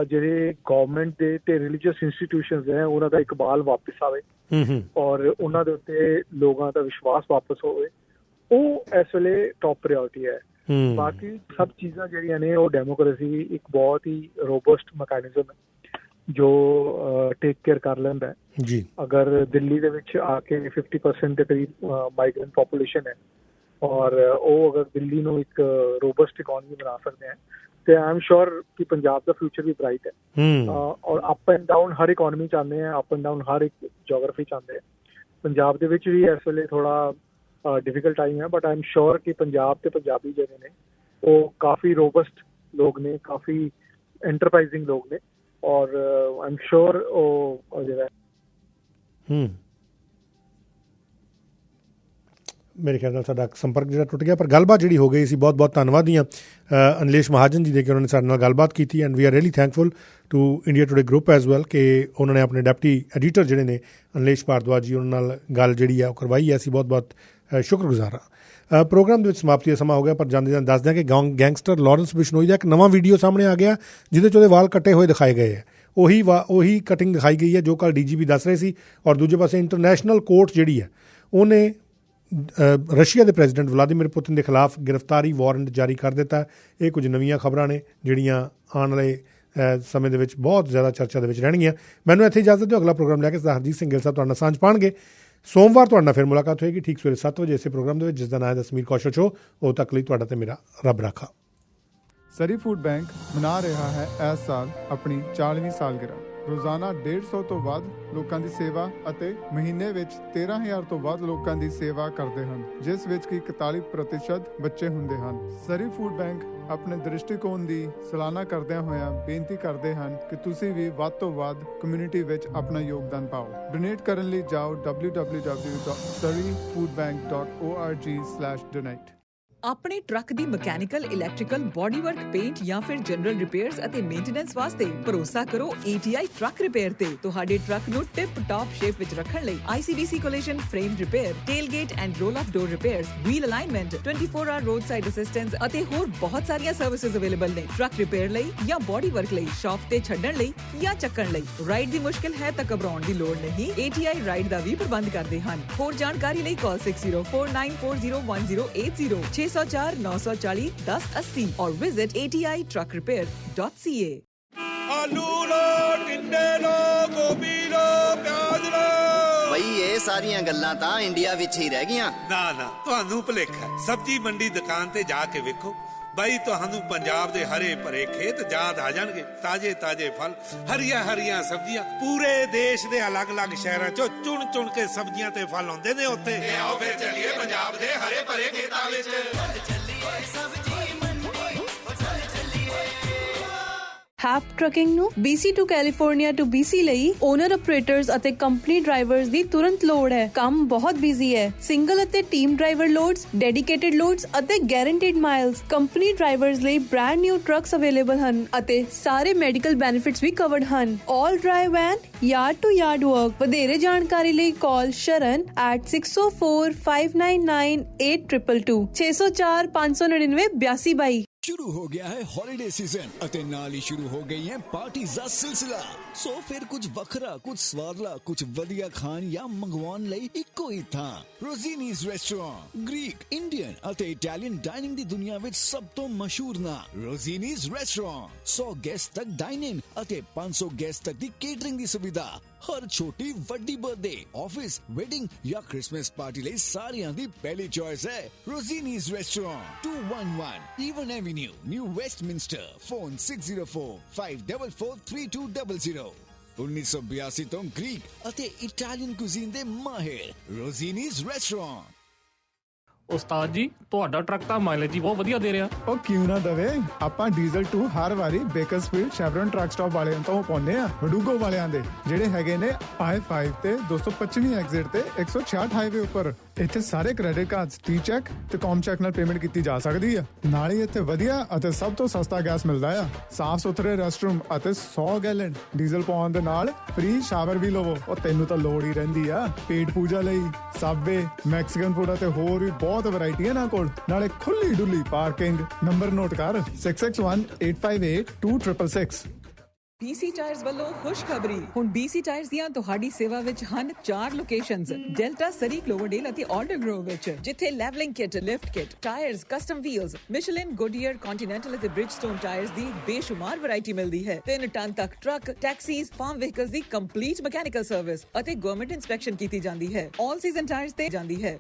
ਜਿਹੜੇ ਗਵਰਨਮੈਂਟ ਦੇ ਤੇ ਰਿਲੀਜੀਅਸ ਇੰਸਟੀਟਿਊਸ਼ਨਸ ਹੈ ਉਹਨਾਂ ਦਾ ਇਕਬਾਲ ਵਾਪਸ ਆਵੇ ਔਰ ਉਹਨਾਂ ਦੇ ਉੱਤੇ ਲੋਕਾਂ ਦਾ ਵਿਸ਼ਵਾਸ ਵਾਪਸ ਹੋਵੇ, ਉਹ ਇਸ ਵੇਲੇ ਟੌਪ ਪ੍ਰਾਇੋਰਟੀ ਹੈ। ਬਾਕੀ ਸਭ ਚੀਜ਼ਾਂ ਜਿਹੜੀਆਂ ਨੇ ਉਹ ਡੈਮੋਕ੍ਰੇਸੀ ਇੱਕ ਬਹੁਤ ਹੀ ਰੋਬਸਟ ਮੈਕੈਨਿਜ਼ਮ ਹੈ ਜੋ ਟੇਕ ਕੇਅਰ ਕਰ ਲੈਂਦਾ ਹੈ ਜੀ। ਅਗਰ ਦਿੱਲੀ ਦੇ ਵਿੱਚ ਆ ਕੇ 50% ਦੇ ਕਰੀਬ ਮਾਈਗ੍ਰੈਂਟ ਪੋਪੂਲੇਸ਼ਨ ਹੈ ਔਰ ਉਹ ਅਗਰ ਦਿੱਲੀ ਨੂੰ ਇੱਕ ਰੋਬਸਟ ਇਕੋਨਮੀ ਬਣਾ ਸਕਦੇ ਹੈ ਤੇ ਆਈ ਐਮ ਸ਼ੋਰ ਕਿ ਪੰਜਾਬ ਦਾ ਫਿਊਚਰ ਵੀ ਬ੍ਰਾਈਟ ਹੈ। ਔਰ ਅਪ ਐਂਡ ਡਾਊਨ ਹਰ ਇਕੋਨਮੀ ਚਾਹੁੰਦੇ ਹੈ, ਅਪ ਐਂਡ ਡਾਊਨ ਹਰ ਇੱਕ ਜੋਗ੍ਰਾਫੀ ਚਾਹੁੰਦੇ ਹੈ। ਪੰਜਾਬ ਦੇ ਵਿੱਚ ਵੀ ਇਸ ਵੇਲੇ ਥੋੜਾ डिफिकल्ट टाइम है बट आई एम श्योर कि पंजाब के पंजाबी जिहड़े ने वो काफ़ी रोबस्ट लोग ने, काफ़ी एंटरप्राइजिंग लोग ने और आई एम श्योर वो जिहड़ा ਮੇਰੇ ਖਿਆਲ ਨਾਲ ਸਾਡਾ ਸੰਪਰਕ ਜਿਹੜਾ ਟੁੱਟ ਗਿਆ, ਪਰ ਗੱਲਬਾਤ ਜਿਹੜੀ ਹੋ ਗਈ ਸੀ। ਬਹੁਤ ਬਹੁਤ ਧੰਨਵਾਦ ਦੀਆਂ ਅਨਿਲੇਸ਼ ਮਹਾਜਨ ਜੀ ਦੇ ਕਿ ਉਹਨਾਂ ਨੇ ਸਾਡੇ ਨਾਲ ਗੱਲਬਾਤ ਕੀਤੀ and we are really thankful to India Today group as well ਕਿ ਉਹਨਾਂ ਨੇ ਆਪਣੇ ਡਿਪਟੀ ਐਡੀਟਰ ਜਿਹੜੇ ਨੇ ਅਨਿਲੇਸ਼ ਭਾਰਦਵਾਜ ਜੀ ਉਹਨਾਂ ਨਾਲ ਗੱਲ ਜਿਹੜੀ ਆ ਉਹ ਕਰਵਾਈ ਹੈ। ਅਸੀਂ ਬਹੁਤ ਬਹੁਤ ਸ਼ੁਕਰਗੁਜ਼ਾਰ ਹਾਂ। ਪ੍ਰੋਗਰਾਮ ਦੇ ਵਿੱਚ ਸਮਾਪਤੀ ਦਾ ਸਮਾਂ ਹੋ ਗਿਆ, ਪਰ ਜਾਂਦੇ ਜਾਂਦੇ ਦੱਸ ਦਿਆਂ ਕਿ ਗੈਂਗਸਟਰ ਲਾਰੈਂਸ ਬਿਸ਼ਨੋਈ ਦਾ ਇੱਕ ਨਵਾਂ ਵੀਡੀਓ ਸਾਹਮਣੇ ਆ ਗਿਆ ਜਿਹਦੇ 'ਚ ਉਹਦੇ ਵਾਲ ਕੱਟੇ ਹੋਏ ਦਿਖਾਏ ਗਏ ਹੈ। ਉਹੀ ਕਟਿੰਗ ਦਿਖਾਈ ਗਈ ਹੈ ਜੋ ਕੱਲ੍ਹ DGP ਦੱਸ ਰਹੇ ਸੀ। ਔਰ ਦੂਜੇ ਪਾਸੇ ਇੰਟਰਨੈਸ਼ਨਲ ਕੋਰਟ ਜਿਹੜੀ ਹੈ ਉਹਨੇ ਰਸ਼ੀਆ ਦੇ ਪ੍ਰੈਜ਼ੀਡੈਂਟ ਵਲਾਦੀਮੀਰ ਪੁਤਿਨ ਦੇ ਖਿਲਾਫ ਗ੍ਰਿਫਤਾਰੀ ਵਾਰੰਟ ਜਾਰੀ ਕਰ ਦਿੱਤਾ। ਇਹ ਕੁਝ ਨਵੀਆਂ ਖਬਰਾਂ ਨੇ ਜਿਹੜੀਆਂ ਆਉਣ ਵਾਲੇ ਸਮੇਂ ਦੇ ਵਿੱਚ ਬਹੁਤ ਜ਼ਿਆਦਾ ਚਰਚਾ ਦੇ ਵਿੱਚ ਰਹਿਣਗੀਆਂ। ਮੈਨੂੰ ਇੱਥੇ ਇਜਾਜ਼ਤ ਦਿਓ, ਅਗਲਾ ਪ੍ਰੋਗਰਾਮ ਲੈ ਕੇ ਸਰਦਾਰ ਹਰਜੀਤ ਸਿੰਘ ਗਿੱਲ ਸਾਹਿਬ ਤੁਹਾਡੇ ਨਾਲ ਸਾਂਝ ਪਾਉਣਗੇ। ਸੋਮਵਾਰ ਤੁਹਾਡੇ ਨਾਲ ਫਿਰ ਮੁਲਾਕਾਤ ਹੋਏਗੀ ਠੀਕ ਸਵੇਰੇ 7 ਵਜੇ ਇਸੇ ਪ੍ਰੋਗਰਾਮ ਦੇ ਵਿੱਚ, ਜਿਸ ਦਾ ਨਾਮ ਹੈ ਸਮੀਰ ਕੌਸ਼ਲ ਸ਼ੋ। ਉਦੋਂ ਤੱਕ ਲਈ ਤੁਹਾਡਾ ਤੇ ਮੇਰਾ ਰੱਬ ਰਾਖਾ। ਸਰੀ ਫੂਡ ਬੈਂਕ ਮਨਾ ਰਿਹਾ ਹੈ ਇਸ ਸਾਲ ਆਪਣੀ 40ਵੀਂ ਸਾਲਗਿਰਾ। ਰੋਜ਼ਾਨਾ 150 ਤੋਂ ਵੱਧ ਲੋਕਾਂ ਦੀ ਸੇਵਾ ਅਤੇ ਮਹੀਨੇ ਵਿੱਚ 13,000 ਤੋਂ ਵੱਧ ਲੋਕਾਂ ਦੀ ਸੇਵਾ ਕਰਦੇ ਹਨ, ਜਿਸ ਵਿੱਚ ਕਿ 41% ਬੱਚੇ ਹੁੰਦੇ ਹਨ। ਸਰੀ ਫੂਡ ਬੈਂਕ ਆਪਣੇ ਦ੍ਰਿਸ਼ਟੀਕੋਣ ਦੀ ਸਲਾਹਨਾ ਕਰਦਿਆਂ ਹੋਇਆਂ ਬੇਨਤੀ ਕਰਦੇ ਹਨ ਕਿ ਤੁਸੀਂ ਵੀ ਵੱਧ ਤੋਂ ਵੱਧ ਕਮਿਊਨਿਟੀ ਵਿੱਚ ਆਪਣਾ ਯੋਗਦਾਨ ਪਾਓ। ਡੋਨੇਟ ਕਰਨ ਲਈ ਜਾਓ www.surreyfoodbank.org/donate। ਆਪਣੇ ਟਰੱਕ ਦੀ ਮਕੈਨੀਕਲ, ਇਲੈਕਟ੍ਰੀਕਲ, ਬਾਡੀਵਰਕ, ਪੇਂਟ ਜਾਂ ਫਿਰ ਜਨਰਲ ਰਿਪੇਅਰਸ ਅਤੇ ਮੇਨਟੇਨੈਂਸ ਵਾਸਤੇ ਭਰੋਸਾ ਕਰੋ ATI ਟਰੱਕ ਰਿਪੇਅਰ ਤੇ। ਤੁਹਾਡੇ ਟਰੱਕ ਨੂੰ ਟਿਪ ਟਾਪ ਸ਼ੇਪ ਵਿੱਚ ਰੱਖਣ ਲਈ ICBC collision, frame repair, tailgate and roll up door repairs, wheel alignment, 24 hour road side assistance ਅਤੇ ਹੋਰ ਬਹੁਤ ਸਾਰੀਆਂ ਸਰਵਿਸਿਜ਼ ਅਵੇਲੇਬਲ ਨੇ। ਟਰੱਕ ਰਿਪੇਅਰ ਲਈ ਜਾਂ ਬਾਡੀਵਰਕ ਲਈ, ਸ਼ਾਪ ਤੇ ਛੱਡਣ ਲਈ ਜਾਂ ਚੱਕਣ ਲਈ। ਰਾਈਡ ਦੀ ਮੁਸ਼ਕਿਲ ਹੈ ਤਾਂ ਘਬਰਾਉਣ ਦੀ ਲੋੜ ਨਹੀਂ, ATI ਰਾਈਡ ਦਾ ਵੀ ਪ੍ਰਬੰਧ ਕਰਦੇ ਹਨ। ਹੋਰ ਜਾਣਕਾਰੀ ਲਈ ਕਾਲ 6049401080 604-940-1080 और visit atitruckrepair.ca। ਆਲੂ ਲੋ, ਟਿੰਡੇ ਲੋ, ਗੋਭੀ ਲੋ, ਪਿਆਜ਼ ਲੋ। ਬਈ ਇਹ ਸਾਰੀਆਂ ਗੱਲਾਂ ਤਾਂ ਇੰਡੀਆ ਵਿੱਚ ਹੀ ਰਹਿ ਗਈਆਂ। ਨਾ ਤੁਹਾਨੂੰ ਭੁਲੇਖਾ। ਸਬਜ਼ੀ ਮੰਡੀ ਦੁਕਾਨ ਤੇ ਜਾ ਕੇ ਵੇਖੋ ਬਈ, ਤੁਹਾਨੂੰ ਪੰਜਾਬ ਦੇ ਹਰੇ ਭਰੇ ਖੇਤ ਯਾਦ ਆ ਜਾਣਗੇ। ਤਾਜ਼ੇ ਤਾਜ਼ੇ ਫਲ, ਹਰੀਆਂ ਹਰੀਆਂ ਸਬਜ਼ੀਆਂ, ਪੂਰੇ ਦੇਸ਼ ਦੇ ਅਲੱਗ-ਅਲੱਗ ਸ਼ਹਿਰਾਂ ਚੋਂ ਚੁਣ ਕੇ ਸਬਜ਼ੀਆਂ ਤੇ ਫਲ ਆਉਂਦੇ ਨੇ ਉੱਥੇ। ਆਓ ਫਿਰ ਚੱਲੀਏ ਪੰਜਾਬ ਦੇ ਹਰੇ ਭਰੇ ਖੇਤਾਂ ਵਿੱਚ। ਹੈਪ ਟਰੱਕਿੰਗ ਨੂੰ BC to California to BC ਲਈ ਓਨਰ ਆਪਰੇਟਰਸ ਅਤੇ ਕੰਪਨੀ ਡਰਾਈਵਰਸ ਦੀ ਤੁਰੰਤ ਲੋੜ ਹੈ। ਕੰਮ ਬਹੁਤ ਬਿਜ਼ੀ ਹੈ। ਸਿੰਗਲ ਅਤੇ team driver loads, dedicated loads ਅਤੇ ਗਾਰੰਟੀਡ ਮਾਈਲਸ। ਕੰਪਨੀ ਡਰਾਈਵਰਸ ਲਈ ਬ੍ਰਾਂਡ ਨਿਊ ਟਰੱਕਸ ਅਵੇਲੇਬਲ ਹਨ ਅਤੇ ਸਾਰੇ ਮੈਡੀਕਲ ਬੈਨੀਫਿਟਸ ਵੀ ਕਵਰਡ ਹਨ। All drive and yard to yard work. ਵਧੇਰੇ ਜਾਣਕਾਰੀ ਲਈ ਕਾਲ ਸ਼ਰਨ at 6045998222 604-599-8222। शुरू हो गया है हॉलीडे सीजन ਅਤੇ ਨਾਲ ਹੀ शुरू हो गई है पार्टीज ਦਾ ਸਿਲਸਿਲਾ। ਸੋ ਫਿਰ ਕੁਝ ਵੱਖਰਾ, ਕੁਝ ਸਵਾਦਲਾ, ਕੁਝ ਵਧੀਆ ਖਾਣ ਜਾਂ ਮੰਗਵਾਉਣ ਲਈ ਇੱਕੋ ਹੀ ਥਾਂ ਰੋਜ਼ੀਨੀਜ਼ ਰੈਸਟੋਰੈਂਟ। ਗ੍ਰੀਕ, ਇੰਡੀਅਨ ਅਤੇ ਇਟਾਲੀਅਨ ਡਾਈਨਿੰਗ ਦੀ ਦੁਨੀਆ ਵਿੱਚ ਸਭ ਤੋਂ ਮਸ਼ਹੂਰ ਨਾਂ ਰੋਜ਼ੀਨੀਜ਼ ਰੈਸਟੋਰੈਂਟ। 100 ਗੈਸਟ ਤੱਕ ਡਾਈਨਿੰਗ ਅਤੇ 500 ਗੈਸਟ ਤੱਕ ਦੀ ਕੇਟਰਿੰਗ ਦੀ ਸੁਵਿਧਾ। ਹਰ ਛੋਟੀ ਵੱਡੀ ਬਰਥਡੇ, ਆਫਿਸ, ਵੈਡਿੰਗ ਜਾਂ ਕ੍ਰਿਸਮਸ ਪਾਰਟੀ ਲਈ ਸਾਰਿਆਂ ਦੀ ਪਹਿਲੀ ਚੋਇਸ ਹੈ Rosini's restaurant. 211 Ewen Avenue, New Westminster. Phone 6045443200। 1982 ਤੋਂ ਗ੍ਰੀਕ ਅਤੇ ਇਟਾਲੀਅਨ ਕੁਜ਼ੀਨ ਦੇ ਮਾਹਿਰ ਰੋਜ਼ੀਨੀਜ਼ ਰੈਸਟੋਰੈਂਟ। ਉਸਤਾਦ ਜੀ, ਤੁਹਾਡਾ ਟਰੱਕ ਤਾਂ ਮਾਈਲੇਜ ਹੀ ਬਹੁਤ ਵਧੀਆ ਦੇ ਰਿਹਾ। ਉਹ ਕਿਉਂ ਨਾ ਦਵੇ, ਆਪਾਂ ਡੀਜ਼ਲ 2 ਹਰ ਵਾਰੀ ਬੇਕਰਸਫੀਲਡ ਸ਼ੈਵਰਨ ਟਰੱਕ ਸਟਾਪ ਵਾਲਿਆਂ ਤੋਂ ਪਾਉਂਦੇ ਆ। ਵਡੂਗੋ ਵਾਲਿਆਂ ਦੇ ਜਿਹੜੇ ਹੈਗੇ ਨੇ I-5 ਤੇ 225 ਐਗਜ਼ਿਟ ਤੇ 166 ਹਾਈਵੇ ਉੱਪਰ। ਇੱਥੇ ਸਾਰੇ ਕ੍ਰੈਡਿਟ ਕਾਰਡਸ ਟੀ-ਚੈਕ ਤੇ ਕੌਮ-ਚੈਕ ਨਾਲ ਪੇਮੈਂਟ ਕੀਤੀ ਜਾ ਸਕਦੀ ਹੈ। ਨਾਲ ਹੀ ਇੱਥੇ ਵਧੀਆ ਅਤੇ ਸਭ ਤੋਂ ਸਸਤਾ ਗੈਸ ਮਿਲਦਾ ਆ, ਸਾਫ਼ ਸੁਥਰੇ ਰੈਸਟਰੂਮ ਅਤੇ 100 ਗੈਲਨ ਡੀਜ਼ਲ ਪਾਉਣ ਦੇ ਨਾਲ ਫ੍ਰੀ ਸ਼ਾਵਰ ਵੀ ਲਵੋ। ਉਹ ਤੈਨੂੰ ਤਾਂ ਲੋੜ ਹੀ ਰਹਿੰਦੀ ਆ ਪੇਟ ਪੂਜਾ ਲਈ। ਸਬਵੇ, ਮੈਕਸੀਕਨ ਫੂਡ ਅਤੇ ਹੋਰ ਵੀ ਬਹੁਤ ਵੈਰਾਈਟੀ ਹੈ ਨਾ ਕੋਲ, ਨਾਲੇ ਖੁੱਲੀ ਡੁੱਲੀ ਪਾਰਕਿੰਗ। ਨੰਬਰ ਨੋਟ ਕਰ 6618582666। BC ਟਾਇਰਸ ਵੱਲੋਂ ਖੁਸ਼ਖਬਰੀ। ਹੁਣ BC ਟਾਇਰਸ ਦੀਆਂ ਤੁਹਾਡੀ ਸੇਵਾ ਵਿੱਚ ਹਨ 4 ਲੋਕੇਸ਼ਨਸ, ਡੈਲਟਾ, ਸਰੀ, ਕਲੋਵਰਡੇਲ ਅਤੇ ਆਲਡਰ ਗਰੋਵ ਵਿੱਚ, ਜਿੱਥੇ levelling kit, lift kit, tyres, custom wheels, Michelin, Goodyear, Continental ਅਤੇ ਬ੍ਰਿਜਸਟੋਨ ਟਾਇਰਸ ਦੀ ਬੇਸ਼ੁਮਾਰ ਵੈਰਾਈਟੀ ਮਿਲਦੀ ਹੈ। 3 ਟਨ ਤੱਕ ਟਰੱਕ, ਟੈਕਸੀਜ਼, ਫਾਰਮ ਵਹੀਕਲਸ ਦੀ ਕੰਪਲੀਟ ਮਕੈਨੀਕਲ ਸਰਵਿਸ ਅਤੇ ਗਵਰਨਮੈਂਟ ਇੰਸਪੈਕਸ਼ਨ ਕੀਤੀ ਜਾਂਦੀ ਹੈ। ਆਲ ਸੀਜ਼ਨ ਟਾਇਰਸ ਤੇ ਜਾਂਦੀ ਹੈ।